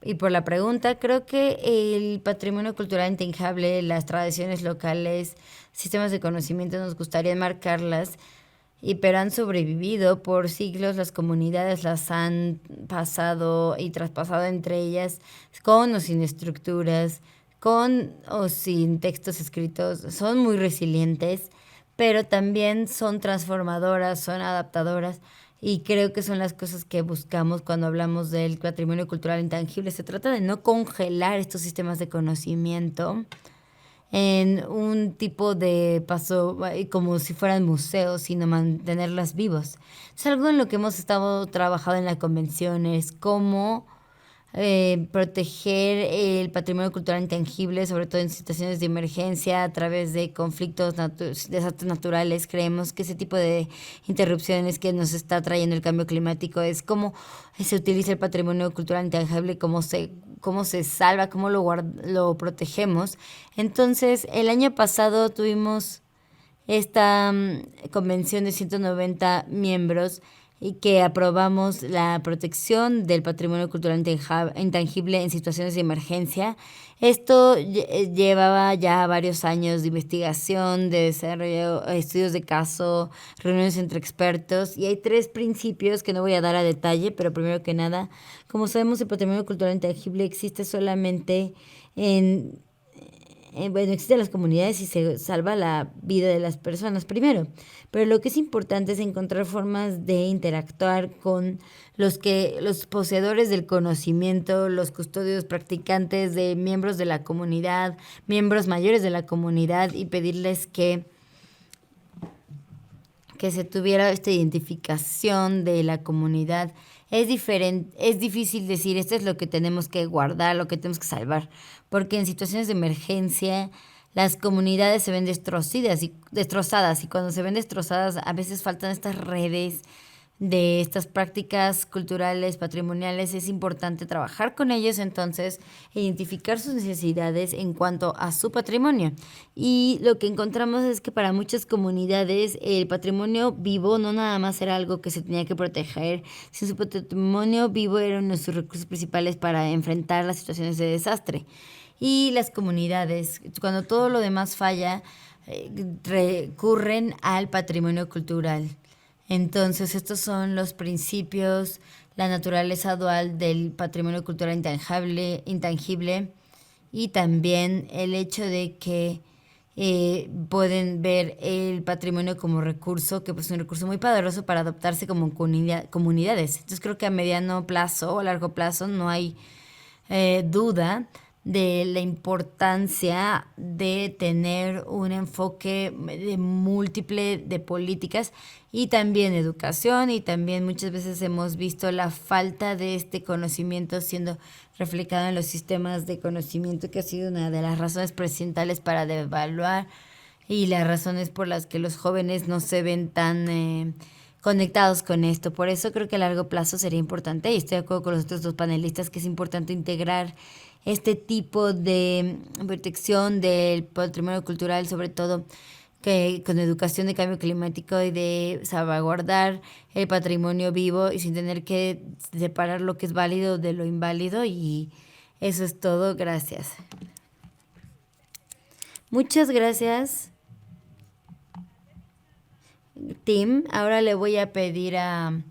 Y por la pregunta, creo que el patrimonio cultural intangible, las tradiciones locales, sistemas de conocimiento, nos gustaría enmarcarlas, pero han sobrevivido por siglos, las comunidades las han pasado y traspasado entre ellas, con o sin estructuras, con o sin textos escritos, son muy resilientes, pero también son transformadoras, son adaptadoras. Y creo que son las cosas que buscamos cuando hablamos del patrimonio cultural intangible. Se trata de no congelar estos sistemas de conocimiento en un tipo de paso como si fueran museos, sino mantenerlas vivos. Es algo en lo que hemos estado trabajando en la convención, es cómo proteger el patrimonio cultural intangible, sobre todo en situaciones de emergencia, a través de conflictos, desastres naturales. Creemos que ese tipo de interrupciones que nos está trayendo el cambio climático es cómo se utiliza el patrimonio cultural intangible, cómo se salva, cómo lo protegemos. Entonces, el año pasado tuvimos esta convención de 190 miembros y que aprobamos la protección del patrimonio cultural intangible en situaciones de emergencia. Esto llevaba ya varios años de investigación, de desarrollo, estudios de caso, reuniones entre expertos, y hay 3 principios que no voy a dar a detalle, pero primero que nada, como sabemos, el patrimonio cultural intangible existe solamente en bueno, existen las comunidades y se salva la vida de las personas primero, pero lo que es importante es encontrar formas de interactuar con los poseedores del conocimiento, los custodios practicantes, de miembros de la comunidad, miembros mayores de la comunidad, y pedirles que se tuviera esta identificación de la comunidad. Es diferente, es difícil decir esto es lo que tenemos que guardar, lo que tenemos que salvar, porque en situaciones de emergencia las comunidades se ven destrozadas, y cuando se ven destrozadas a veces faltan estas redes de estas prácticas culturales, patrimoniales. Es importante trabajar con ellos, entonces, identificar sus necesidades en cuanto a su patrimonio. Y lo que encontramos es que para muchas comunidades el patrimonio vivo no nada más era algo que se tenía que proteger, sino su patrimonio vivo era uno de sus recursos principales para enfrentar las situaciones de desastre. Y las comunidades, cuando todo lo demás falla, recurren al patrimonio cultural. Entonces, estos son los principios, la naturaleza dual del patrimonio cultural intangible, y también el hecho de que pueden ver el patrimonio como recurso, que pues es un recurso muy poderoso para adoptarse como comunidades. Entonces, creo que a mediano plazo o a largo plazo no hay duda de la importancia de tener un enfoque de múltiple de políticas, y también educación, y también muchas veces hemos visto la falta de este conocimiento siendo reflejado en los sistemas de conocimiento, que ha sido una de las razones principales para devaluar y las razones por las que los jóvenes no se ven tan conectados con esto. Por eso creo que a largo plazo sería importante, y estoy de acuerdo con los otros 2 panelistas, que es importante integrar este tipo de protección del patrimonio cultural, sobre todo que con educación de cambio climático, y de salvaguardar el patrimonio vivo y sin tener que separar lo que es válido de lo inválido. Y eso es todo. Gracias. Muchas gracias, Tim. Ahora le voy a pedir a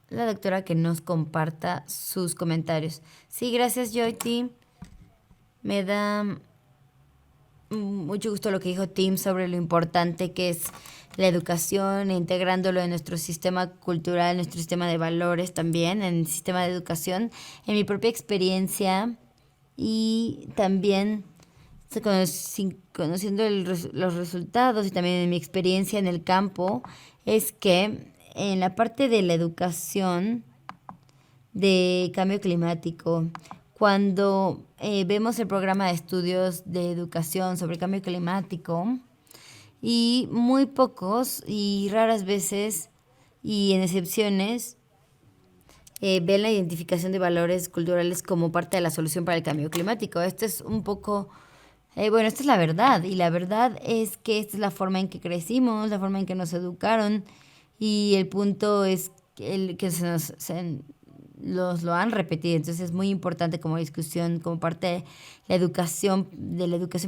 la doctora que nos comparta sus comentarios. Sí, gracias, Joy. Me da mucho gusto lo que dijo Tim sobre lo importante que es la educación, integrándolo en nuestro sistema cultural, en nuestro sistema de valores también, en el sistema de educación. En mi propia experiencia, y también conociendo los resultados, y también en mi experiencia en el campo, es que en la parte de la educación de cambio climático, cuando vemos el programa de estudios de educación sobre cambio climático, y muy pocos y raras veces y en excepciones ven la identificación de valores culturales como parte de la solución para el cambio climático. Esto es un poco, bueno, esta es la verdad, y la verdad es que esta es la forma en que crecimos, la forma en que nos educaron, y el punto es el que lo han repetido. Entonces es muy importante como discusión, como parte de la educación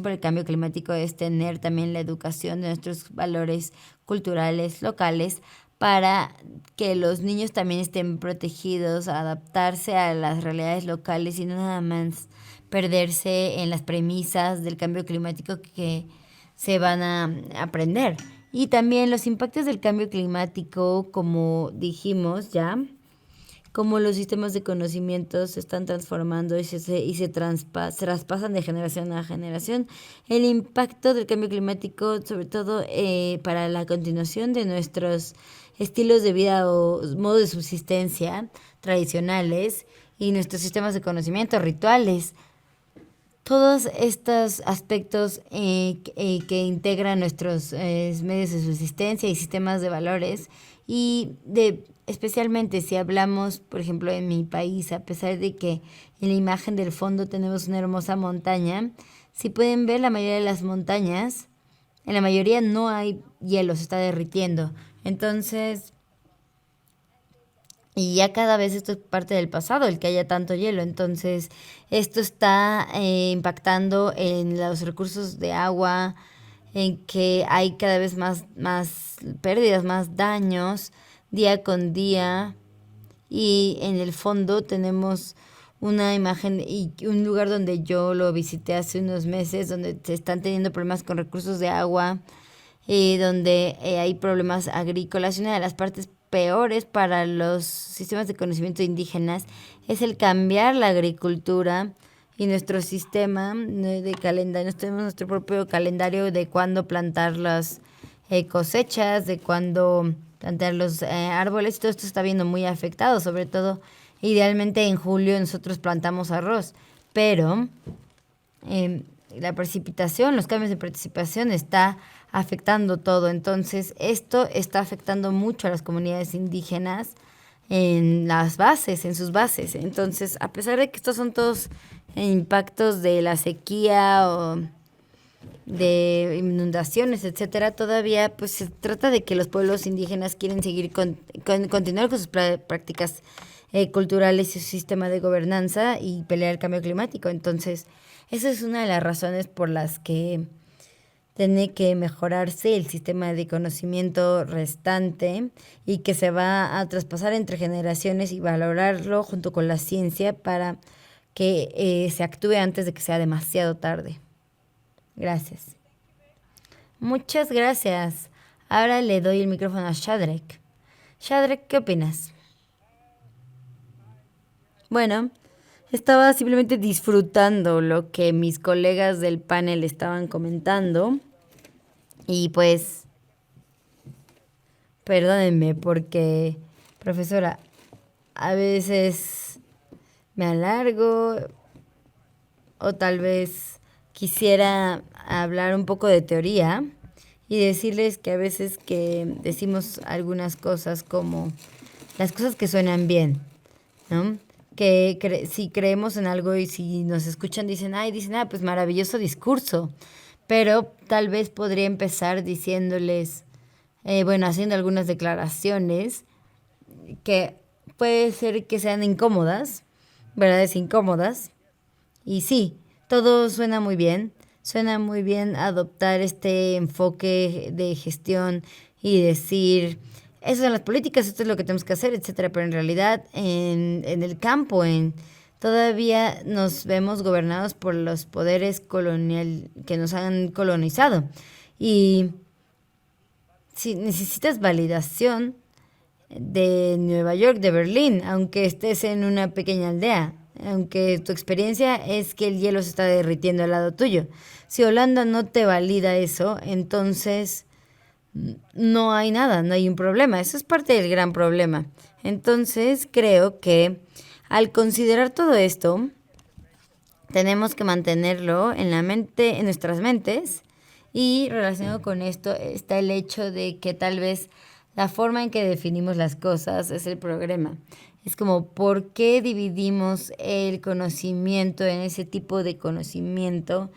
para el cambio climático, es tener también la educación de nuestros valores culturales locales para que los niños también estén protegidos, adaptarse a las realidades locales y no nada más perderse en las premisas del cambio climático que se van a aprender. Y también los impactos del cambio climático, como dijimos ya, como los sistemas de conocimiento se están transformando traspasan de generación a generación. El impacto del cambio climático, sobre todo para la continuación de nuestros estilos de vida o modos de subsistencia tradicionales y nuestros sistemas de conocimiento, rituales. Todos estos aspectos que integran nuestros medios de subsistencia y sistemas de valores especialmente si hablamos, por ejemplo, en mi país, a pesar de que en la imagen del fondo tenemos una hermosa montaña, si pueden ver la mayoría de las montañas, en la mayoría no hay hielo, se está derritiendo. Entonces, y ya cada vez esto es parte del pasado, el que haya tanto hielo. Entonces, esto está impactando en los recursos de agua, en que hay cada vez más pérdidas, más daños día con día. Y en el fondo tenemos una imagen y un lugar donde yo lo visité hace unos meses, donde se están teniendo problemas con recursos de agua, donde hay problemas agrícolas. Y una de las partes peores para los sistemas de conocimiento indígenas es el cambiar la agricultura y nuestro sistema de calendario. Tenemos nuestro propio calendario de cuándo plantar las cosechas, de cuándo plantar los árboles. Todo esto se está viendo muy afectado, sobre todo idealmente en julio nosotros plantamos arroz, pero la precipitación, los cambios de precipitación está afectando todo. Entonces, esto está afectando mucho a las comunidades indígenas en las bases, en sus bases. Entonces, a pesar de que estos son todos impactos de la sequía o de inundaciones, etcétera, todavía pues se trata de que los pueblos indígenas quieren seguir continuar con sus prácticas culturales y su sistema de gobernanza y pelear el cambio climático. Entonces, esa es una de las razones por las que tiene que mejorarse el sistema de conocimiento restante y que se va a traspasar entre generaciones y valorarlo junto con la ciencia para que se actúe antes de que sea demasiado tarde. Gracias. Muchas gracias. Ahora le doy el micrófono a Shadrach. Shadrach, ¿qué opinas? Bueno, estaba simplemente disfrutando lo que mis colegas del panel estaban comentando. Y pues, perdónenme porque, profesora, a veces me alargo o tal vez quisiera hablar un poco de teoría y decirles que a veces que decimos algunas cosas como las cosas que suenan bien, ¿no? Si creemos en algo y si nos escuchan dicen, pues maravilloso discurso, pero tal vez podría empezar diciéndoles, bueno, haciendo algunas declaraciones que puede ser que sean incómodas, verdades incómodas, y sí, todo suena muy bien adoptar este enfoque de gestión y decir, esas son las políticas, esto es lo que tenemos que hacer, etcétera. Pero en realidad, en el campo, todavía nos vemos gobernados por los poderes colonial que nos han colonizado. Y si necesitas validación de Nueva York, de Berlín, aunque estés en una pequeña aldea, aunque tu experiencia es que el hielo se está derritiendo al lado tuyo. Si Holanda no te valida eso, entonces no hay nada, no hay un problema. Eso es parte del gran problema. Entonces creo que al considerar todo esto, tenemos que mantenerlo en la mente, en nuestras mentes. Y relacionado con esto está el hecho de que tal vez La forma en que definimos las cosas es el problema. Es como, ¿por qué dividimos el conocimiento en ese tipo de conocimiento?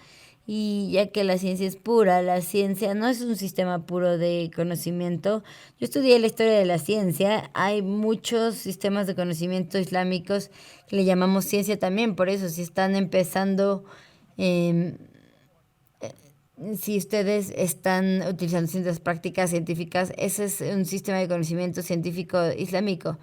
Y ya que la ciencia es pura, la ciencia no es un sistema puro de conocimiento. Yo estudié la historia de la ciencia. Hay muchos sistemas de conocimiento islámicos que le llamamos ciencia también. Por eso, si están empezando, em, si ustedes están utilizando ciertas prácticas científicas, ese es un sistema de conocimiento científico islámico.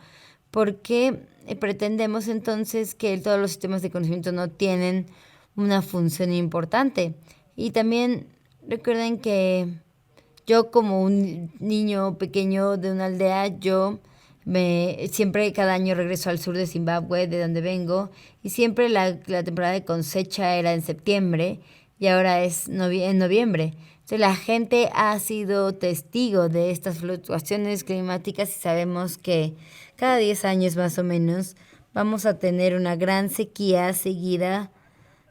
¿Por qué pretendemos entonces que todos los sistemas de conocimiento no tienen una función importante? Y también recuerden que yo, como un niño pequeño de una aldea, siempre cada año regreso al sur de Zimbabue, de donde vengo, y siempre la temporada de cosecha era en septiembre y ahora es en noviembre. Entonces la gente ha sido testigo de estas fluctuaciones climáticas y sabemos que cada 10 años más o menos vamos a tener una gran sequía seguida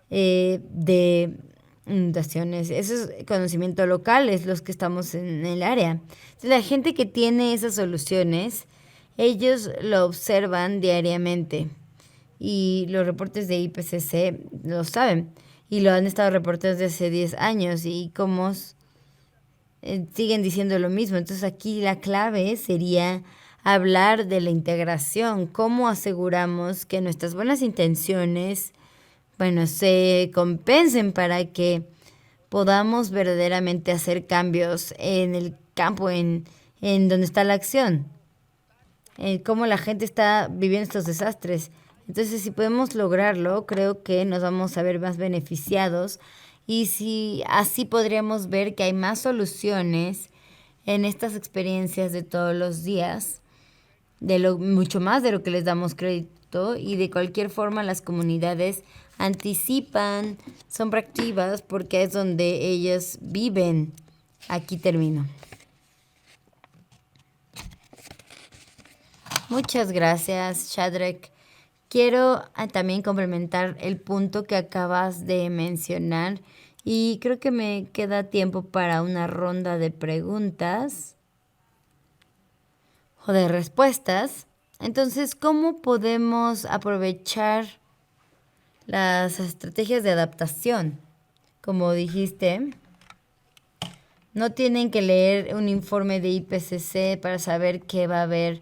de inundaciones. Eso es conocimiento local, es los que estamos en el área. Entonces, la gente que tiene esas soluciones, ellos lo observan diariamente y los reportes de IPCC lo saben y lo han estado reportando desde hace 10 años y como siguen diciendo lo mismo. Entonces aquí la clave sería hablar de la integración, cómo aseguramos que nuestras buenas intenciones, bueno, se compensen para que podamos verdaderamente hacer cambios en el campo, en donde está la acción, en cómo la gente está viviendo estos desastres. Entonces, si podemos lograrlo, creo que nos vamos a ver más beneficiados y si así podríamos ver que hay más soluciones en estas experiencias de todos los días, mucho más de lo que les damos crédito, y de cualquier forma las comunidades anticipan, son proactivas porque es donde ellos viven. Aquí termino. Muchas gracias, Shadrach. Quiero también complementar el punto que acabas de mencionar y creo que me queda tiempo para una ronda de preguntas o de respuestas. Entonces, ¿cómo podemos aprovechar las estrategias de adaptación? Como dijiste, no tienen que leer un informe de IPCC para saber que va a haber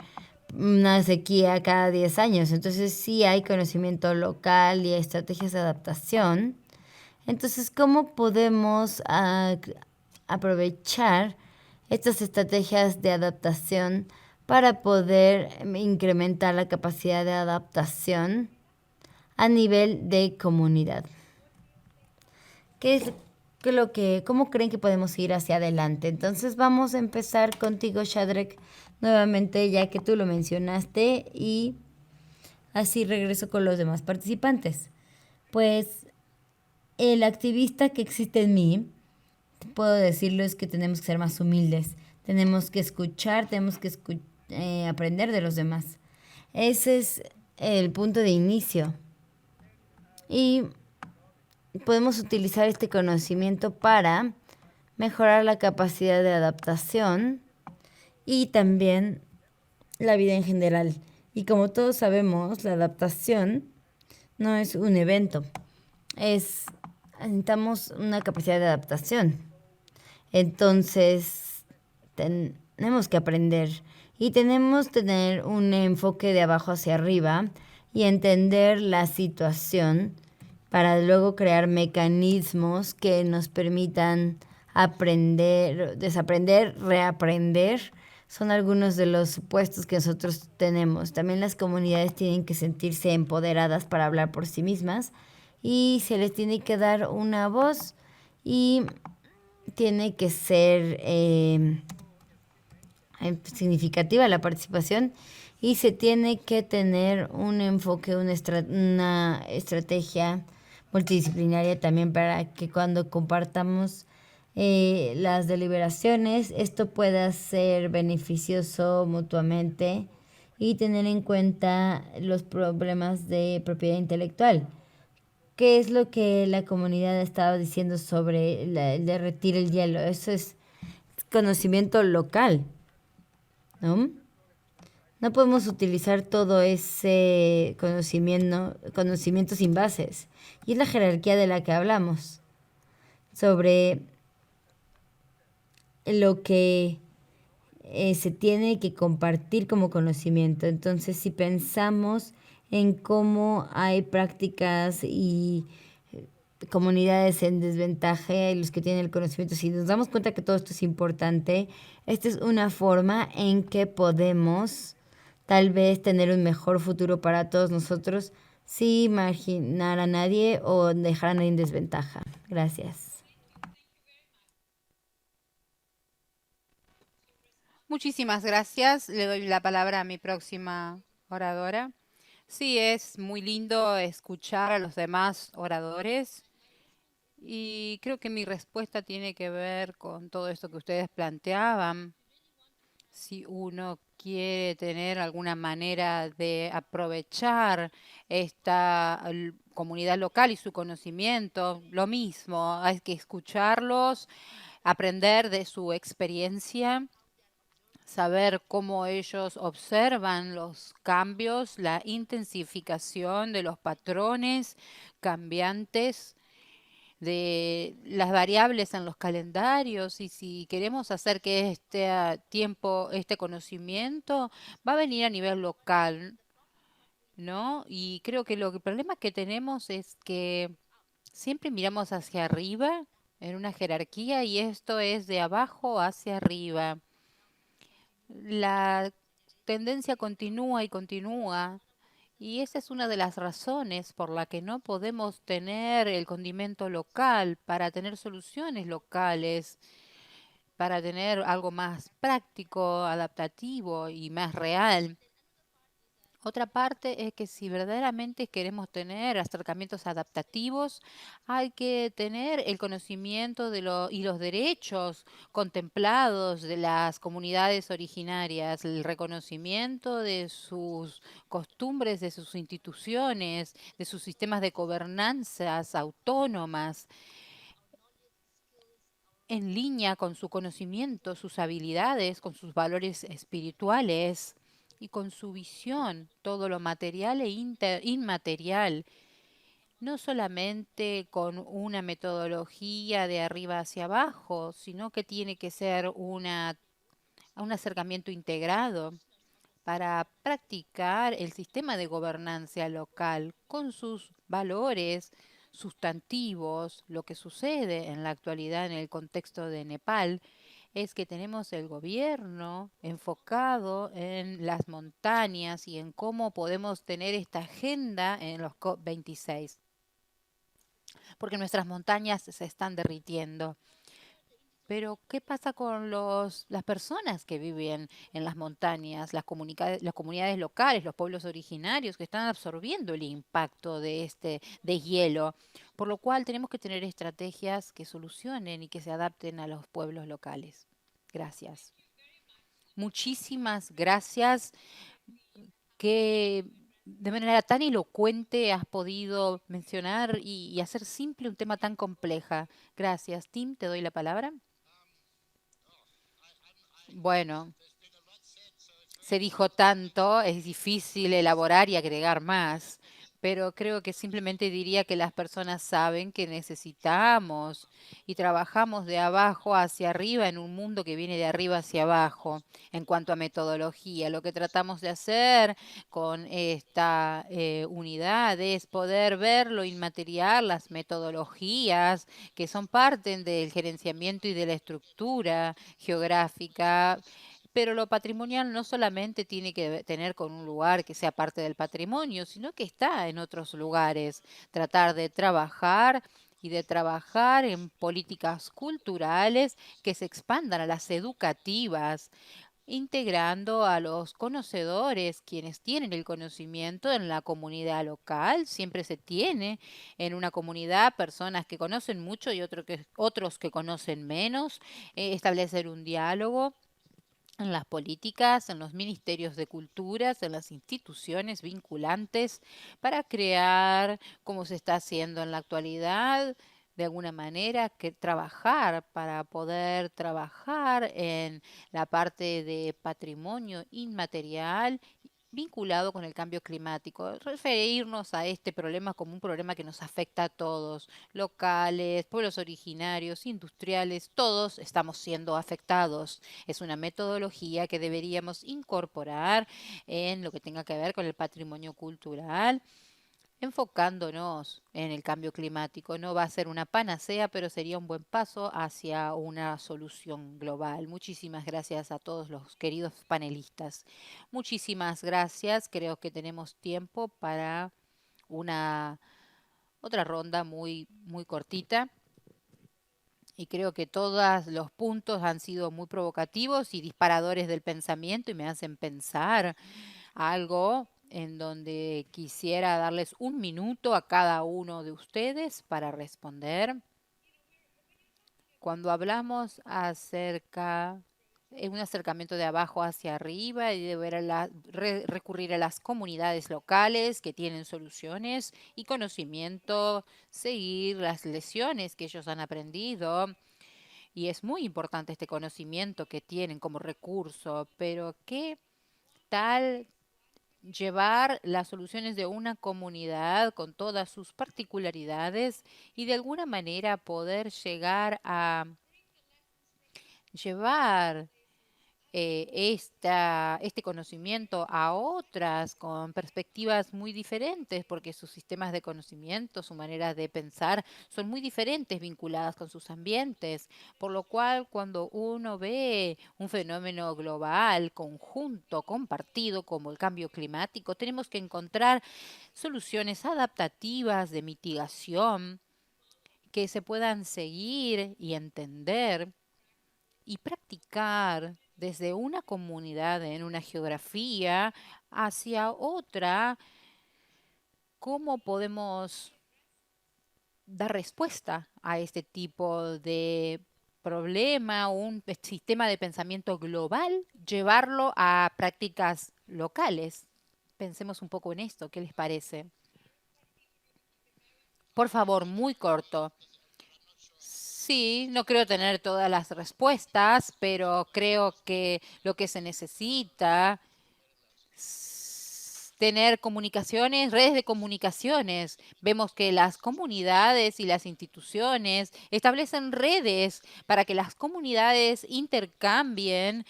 una sequía cada 10 años. Entonces sí hay conocimiento local y hay estrategias de adaptación. Entonces, ¿cómo podemos aprovechar estas estrategias de adaptación para poder incrementar la capacidad de adaptación a nivel de comunidad? ¿Cómo creen que podemos ir hacia adelante? Entonces vamos a empezar contigo, Shadrach, nuevamente, ya que tú lo mencionaste, y así regreso con los demás participantes. Pues el activista que existe en mí, puedo decirlo, es que tenemos que ser más humildes, tenemos que escuchar, aprender de los demás. Ese es el punto de inicio. Y podemos utilizar este conocimiento para mejorar la capacidad de adaptación y también la vida en general. Y como todos sabemos, la adaptación no es un evento, necesitamos una capacidad de adaptación. Entonces, tenemos que aprender y tenemos que tener un enfoque de abajo hacia arriba y entender la situación para luego crear mecanismos que nos permitan aprender, desaprender, reaprender. Son algunos de los supuestos que nosotros tenemos. También las comunidades tienen que sentirse empoderadas para hablar por sí mismas y se les tiene que dar una voz y tiene que ser significativa la participación y se tiene que tener un enfoque, una estrategia multidisciplinaria también para que cuando compartamos las deliberaciones esto pueda ser beneficioso mutuamente y tener en cuenta los problemas de propiedad intelectual. ¿Qué es lo que la comunidad estaba diciendo sobre el derretir el hielo? Eso es conocimiento local. ¿no? No podemos utilizar todo ese conocimiento sin bases. Y es la jerarquía de la que hablamos, sobre lo que se tiene que compartir como conocimiento. Entonces, si pensamos en cómo hay prácticas y comunidades en desventaja y los que tienen el conocimiento, si nos damos cuenta que todo esto es importante, esta es una forma en que podemos tal vez tener un mejor futuro para todos nosotros sin marginar a nadie o dejar a nadie en desventaja. Gracias. Muchísimas gracias. Le doy la palabra a mi próxima oradora. Sí, es muy lindo escuchar a los demás oradores y creo que mi respuesta tiene que ver con todo esto que ustedes planteaban. Si uno quiere tener alguna manera de aprovechar esta comunidad local y su conocimiento, lo mismo, hay que escucharlos, aprender de su experiencia, saber cómo ellos observan los cambios, la intensificación de los patrones cambiantes de las variables en los calendarios y si queremos hacer que este tiempo, este conocimiento va a venir a nivel local, ¿no? Y creo que el problema que tenemos es que siempre miramos hacia arriba en una jerarquía y esto es de abajo hacia arriba. La tendencia continúa y continúa. Y esa es una de las razones por la que no podemos tener el condimento local para tener soluciones locales, para tener algo más práctico, adaptativo y más real. Otra parte es que si verdaderamente queremos tener acercamientos adaptativos, hay que tener el conocimiento y los derechos contemplados de las comunidades originarias, el reconocimiento de sus costumbres, de sus instituciones, de sus sistemas de gobernanzas autónomas, en línea con su conocimiento, sus habilidades, con sus valores espirituales y con su visión, todo lo material e inmaterial, no solamente con una metodología de arriba hacia abajo, sino que tiene que ser un acercamiento integrado para practicar el sistema de gobernanza local con sus valores sustantivos. Lo que sucede en la actualidad en el contexto de Nepal es que tenemos el gobierno enfocado en las montañas y en cómo podemos tener esta agenda en los COP26, porque nuestras montañas se están derritiendo. Pero, ¿qué pasa con las personas que viven en las montañas, las comunidades locales, los pueblos originarios que están absorbiendo el impacto de este deshielo? Por lo cual tenemos que tener estrategias que solucionen y que se adapten a los pueblos locales. Gracias. Muchísimas gracias. Que de manera tan elocuente has podido mencionar y hacer simple un tema tan compleja. Gracias. Tim, te doy la palabra. Bueno, se dijo tanto, es difícil elaborar y agregar más, pero creo que simplemente diría que las personas saben que necesitamos y trabajamos de abajo hacia arriba en un mundo que viene de arriba hacia abajo en cuanto a metodología. Lo que tratamos de hacer con esta unidad es poder ver lo inmaterial, las metodologías que son parte del gerenciamiento y de la estructura geográfica, pero lo patrimonial no solamente tiene que tener con un lugar que sea parte del patrimonio, sino que está en otros lugares. Tratar de trabajar y de trabajar en políticas culturales que se expandan a las educativas, integrando a los conocedores, quienes tienen el conocimiento en la comunidad local. Siempre se tiene en una comunidad personas que conocen mucho y otros que conocen menos. Establecer un diálogo en las políticas, en los ministerios de culturas, en las instituciones vinculantes para crear, como se está haciendo en la actualidad, de alguna manera que trabajar para poder trabajar en la parte de patrimonio inmaterial vinculado con el cambio climático, referirnos a este problema como un problema que nos afecta a todos, locales, pueblos originarios, industriales, todos estamos siendo afectados. Es una metodología que deberíamos incorporar en lo que tenga que ver con el patrimonio cultural, enfocándonos en el cambio climático. No va a ser una panacea, pero sería un buen paso hacia una solución global. Muchísimas gracias a todos los queridos panelistas. Muchísimas gracias. Creo que tenemos tiempo para una otra ronda muy cortita. Y creo que todos los puntos han sido muy provocativos y disparadores del pensamiento y me hacen pensar algo en donde quisiera darles un minuto a cada uno de ustedes para responder. Cuando hablamos acerca de un acercamiento de abajo hacia arriba y de ver recurrir a las comunidades locales que tienen soluciones y conocimiento, seguir las lecciones que ellos han aprendido. Y es muy importante este conocimiento que tienen como recurso, pero ¿qué tal llevar las soluciones de una comunidad con todas sus particularidades y de alguna manera poder llegar a llevar este conocimiento a otras con perspectivas muy diferentes, porque sus sistemas de conocimiento, su manera de pensar son muy diferentes vinculadas con sus ambientes, por lo cual cuando uno ve un fenómeno global, conjunto, compartido como el cambio climático, tenemos que encontrar soluciones adaptativas de mitigación que se puedan seguir y entender y practicar desde una comunidad en una geografía hacia otra, cómo podemos dar respuesta a este tipo de problema, un sistema de pensamiento global, llevarlo a prácticas locales. Pensemos un poco en esto, ¿qué les parece? Por favor, muy corto. Sí, no creo tener todas las respuestas, pero creo que lo que se necesita tener comunicaciones, redes de comunicaciones. Vemos que las comunidades y las instituciones establecen redes para que las comunidades intercambien,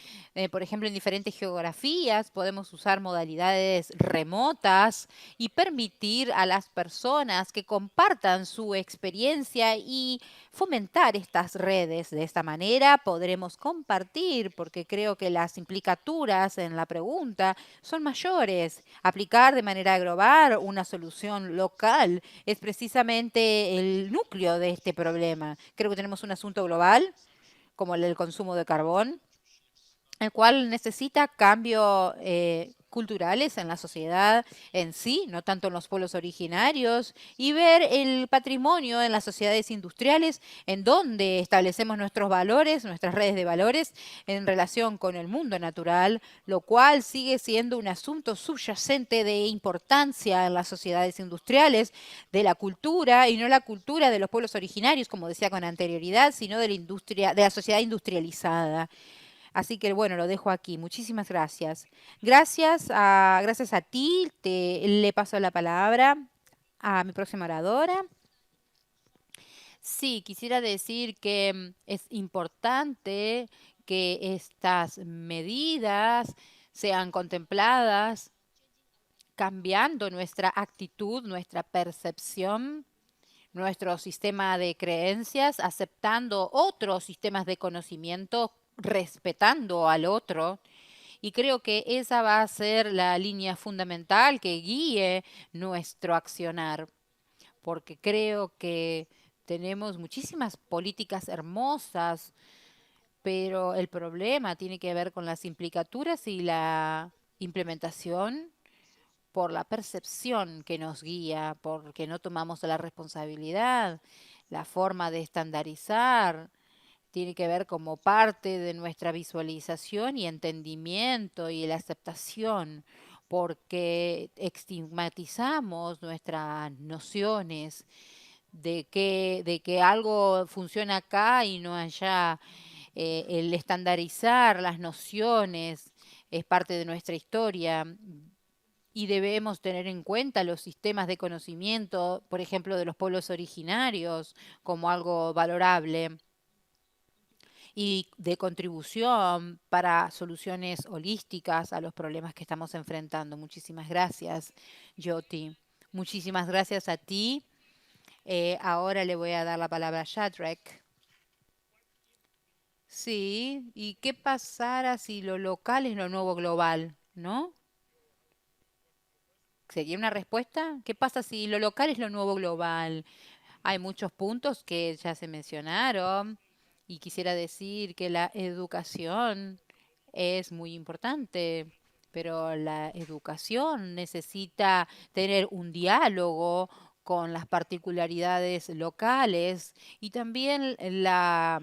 por ejemplo, en diferentes geografías, podemos usar modalidades remotas y permitir a las personas que compartan su experiencia y fomentar estas redes. De esta manera podremos compartir, porque creo que las implicaturas en la pregunta son mayores. Aplicar de manera global una solución local es precisamente el núcleo de este problema. Creo que tenemos un asunto global, como el del consumo de carbón, el cual necesita cambios culturales en la sociedad en sí, no tanto en los pueblos originarios, y ver el patrimonio en las sociedades industriales, en donde establecemos nuestros valores, nuestras redes de valores en relación con el mundo natural, lo cual sigue siendo un asunto subyacente de importancia en las sociedades industriales, de la cultura, y no la cultura de los pueblos originarios, como decía con anterioridad, sino de la industria, de la sociedad industrializada. Así que bueno, lo dejo aquí. Muchísimas gracias. Gracias a ti. Le paso la palabra a mi próxima oradora. Sí, quisiera decir que es importante que estas medidas sean contempladas cambiando nuestra actitud, nuestra percepción, nuestro sistema de creencias, aceptando otros sistemas de conocimiento, respetando al otro. Y creo que esa va a ser la línea fundamental que guíe nuestro accionar, porque creo que tenemos muchísimas políticas hermosas, pero el problema tiene que ver con las implicaturas y la implementación por la percepción que nos guía, porque no tomamos la responsabilidad, la forma de estandarizar tiene que ver como parte de nuestra visualización y entendimiento y la aceptación, porque estigmatizamos nuestras nociones de que algo funciona acá y no allá. El estandarizar las nociones es parte de nuestra historia y debemos tener en cuenta los sistemas de conocimiento, por ejemplo, de los pueblos originarios, como algo valorable y de contribución para soluciones holísticas a los problemas que estamos enfrentando. Muchísimas gracias, Jyoti. Muchísimas gracias a ti. Ahora le voy a dar la palabra a Shadrach. Sí, ¿y qué pasara si lo local es lo nuevo global, ¿no? ¿Sería una respuesta? ¿Qué pasa si lo local es lo nuevo global? Hay muchos puntos que ya se mencionaron y quisiera decir que la educación es muy importante, pero la educación necesita tener un diálogo con las particularidades locales y también la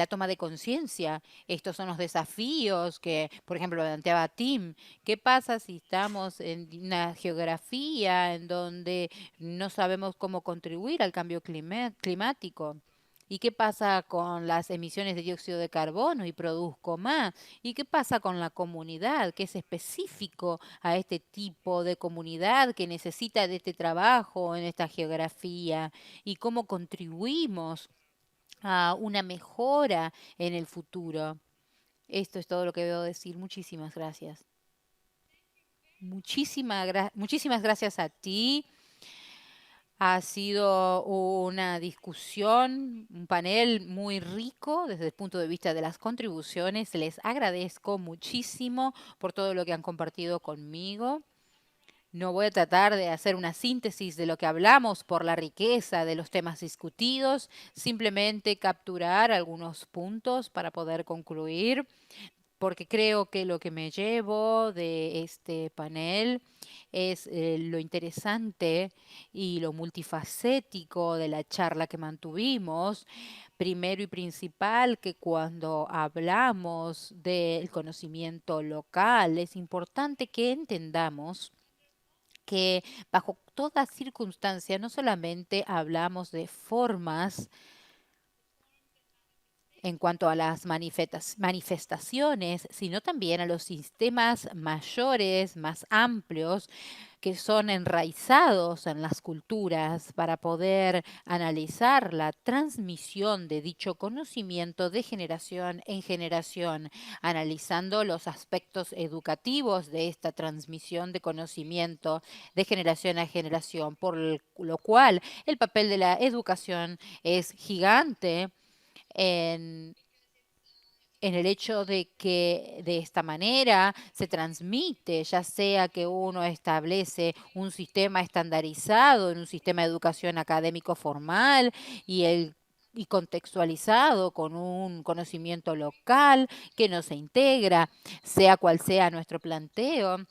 toma de conciencia. Estos son los desafíos que, por ejemplo, planteaba Tim. ¿Qué pasa si estamos en una geografía en donde no sabemos cómo contribuir al cambio climático? ¿Y qué pasa con las emisiones de dióxido de carbono y produzco más? ¿Y qué pasa con la comunidad, que es específico a este tipo de comunidad que necesita de este trabajo en esta geografía? ¿Y cómo contribuimos a una mejora en el futuro? Esto es todo lo que debo decir. Muchísimas gracias. Muchísimas gracias a ti. Ha sido una discusión, un panel muy rico desde el punto de vista de las contribuciones. Les agradezco muchísimo por todo lo que han compartido conmigo. No voy a tratar de hacer una síntesis de lo que hablamos por la riqueza de los temas discutidos, simplemente capturar algunos puntos para poder concluir, porque creo que lo que me llevo de este panel es lo interesante y lo multifacético de la charla que mantuvimos. Primero y principal, que cuando hablamos del conocimiento local, es importante que entendamos que bajo toda circunstancia no solamente hablamos de formas en cuanto a las manifestaciones, sino también a los sistemas mayores, más amplios, que son enraizados en las culturas para poder analizar la transmisión de dicho conocimiento de generación en generación, analizando los aspectos educativos de esta transmisión de conocimiento de generación a generación, por lo cual el papel de la educación es gigante en, en el hecho de que de esta manera se transmite, ya sea que uno establece un sistema estandarizado en un sistema de educación académico formal y contextualizado con un conocimiento local que no se integra, sea cual sea nuestro planteo,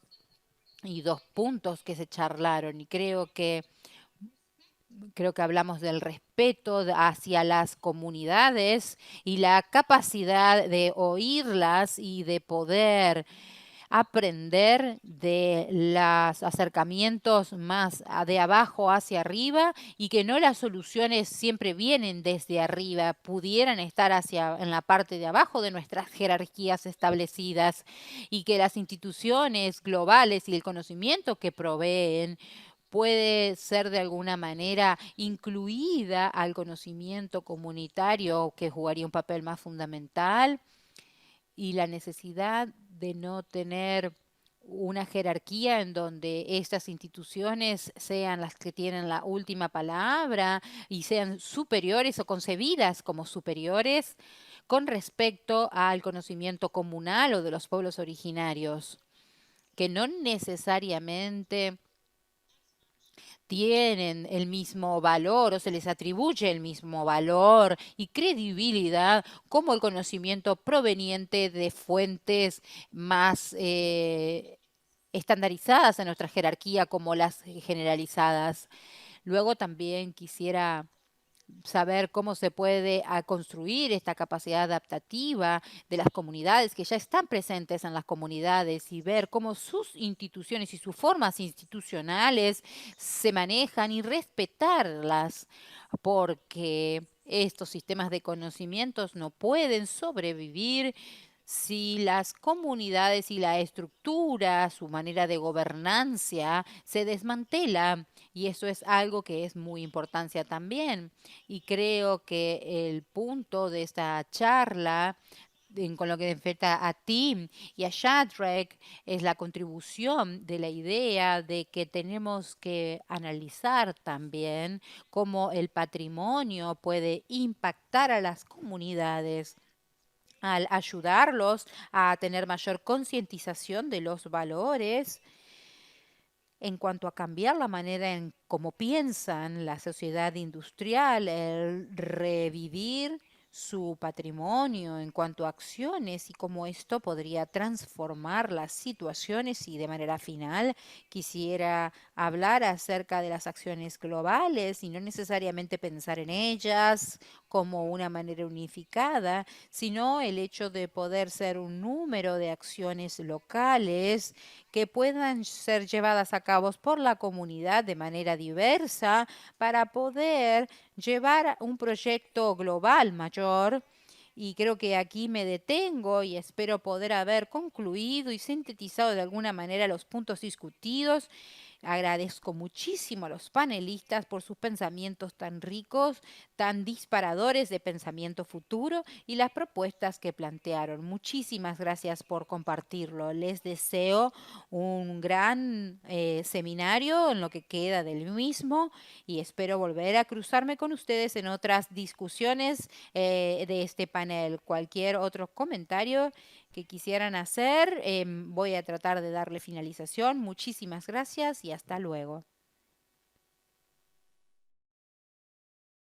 y dos puntos que se charlaron, y creo que hablamos del respeto hacia las comunidades y la capacidad de oírlas y de poder aprender de los acercamientos más de abajo hacia arriba, y que no las soluciones siempre vienen desde arriba, pudieran estar en la parte de abajo de nuestras jerarquías establecidas, y que las instituciones globales y el conocimiento que proveen puede ser de alguna manera incluida al conocimiento comunitario, que jugaría un papel más fundamental, y la necesidad de no tener una jerarquía en donde estas instituciones sean las que tienen la última palabra y sean superiores o concebidas como superiores con respecto al conocimiento comunal o de los pueblos originarios, que no necesariamente tienen el mismo valor o se les atribuye el mismo valor y credibilidad como el conocimiento proveniente de fuentes más estandarizadas en nuestra jerarquía como las generalizadas. Luego también quisiera saber cómo se puede construir esta capacidad adaptativa de las comunidades que ya están presentes en las comunidades y ver cómo sus instituciones y sus formas institucionales se manejan y respetarlas, porque estos sistemas de conocimientos no pueden sobrevivir si las comunidades y la estructura, su manera de gobernancia se desmantela. Y eso es algo que es muy importancia también. Y creo que el punto de esta charla con lo que enfrenta a Tim y a Shadrach es la contribución de la idea de que tenemos que analizar también cómo el patrimonio puede impactar a las comunidades al ayudarlos a tener mayor concientización de los valores en cuanto a cambiar la manera en cómo piensan la sociedad industrial, el revivir su patrimonio en cuanto a acciones y cómo esto podría transformar las situaciones y de manera final quisiera hablar acerca de las acciones globales y no necesariamente pensar en ellas como una manera unificada, sino el hecho de poder ser un número de acciones locales que puedan ser llevadas a cabo por la comunidad de manera diversa para poder llevar un proyecto global mayor. Y creo que aquí me detengo y espero poder haber concluido y sintetizado de alguna manera los puntos discutidos. Agradezco muchísimo a los panelistas por sus pensamientos tan ricos, tan disparadores de pensamiento futuro y las propuestas que plantearon. Muchísimas gracias por compartirlo. Les deseo un gran seminario en lo que queda del mismo y espero volver a cruzarme con ustedes en otras discusiones de este panel. Cualquier otro comentario que quisieran hacer, voy a tratar de darle finalización. Muchísimas gracias y hasta luego.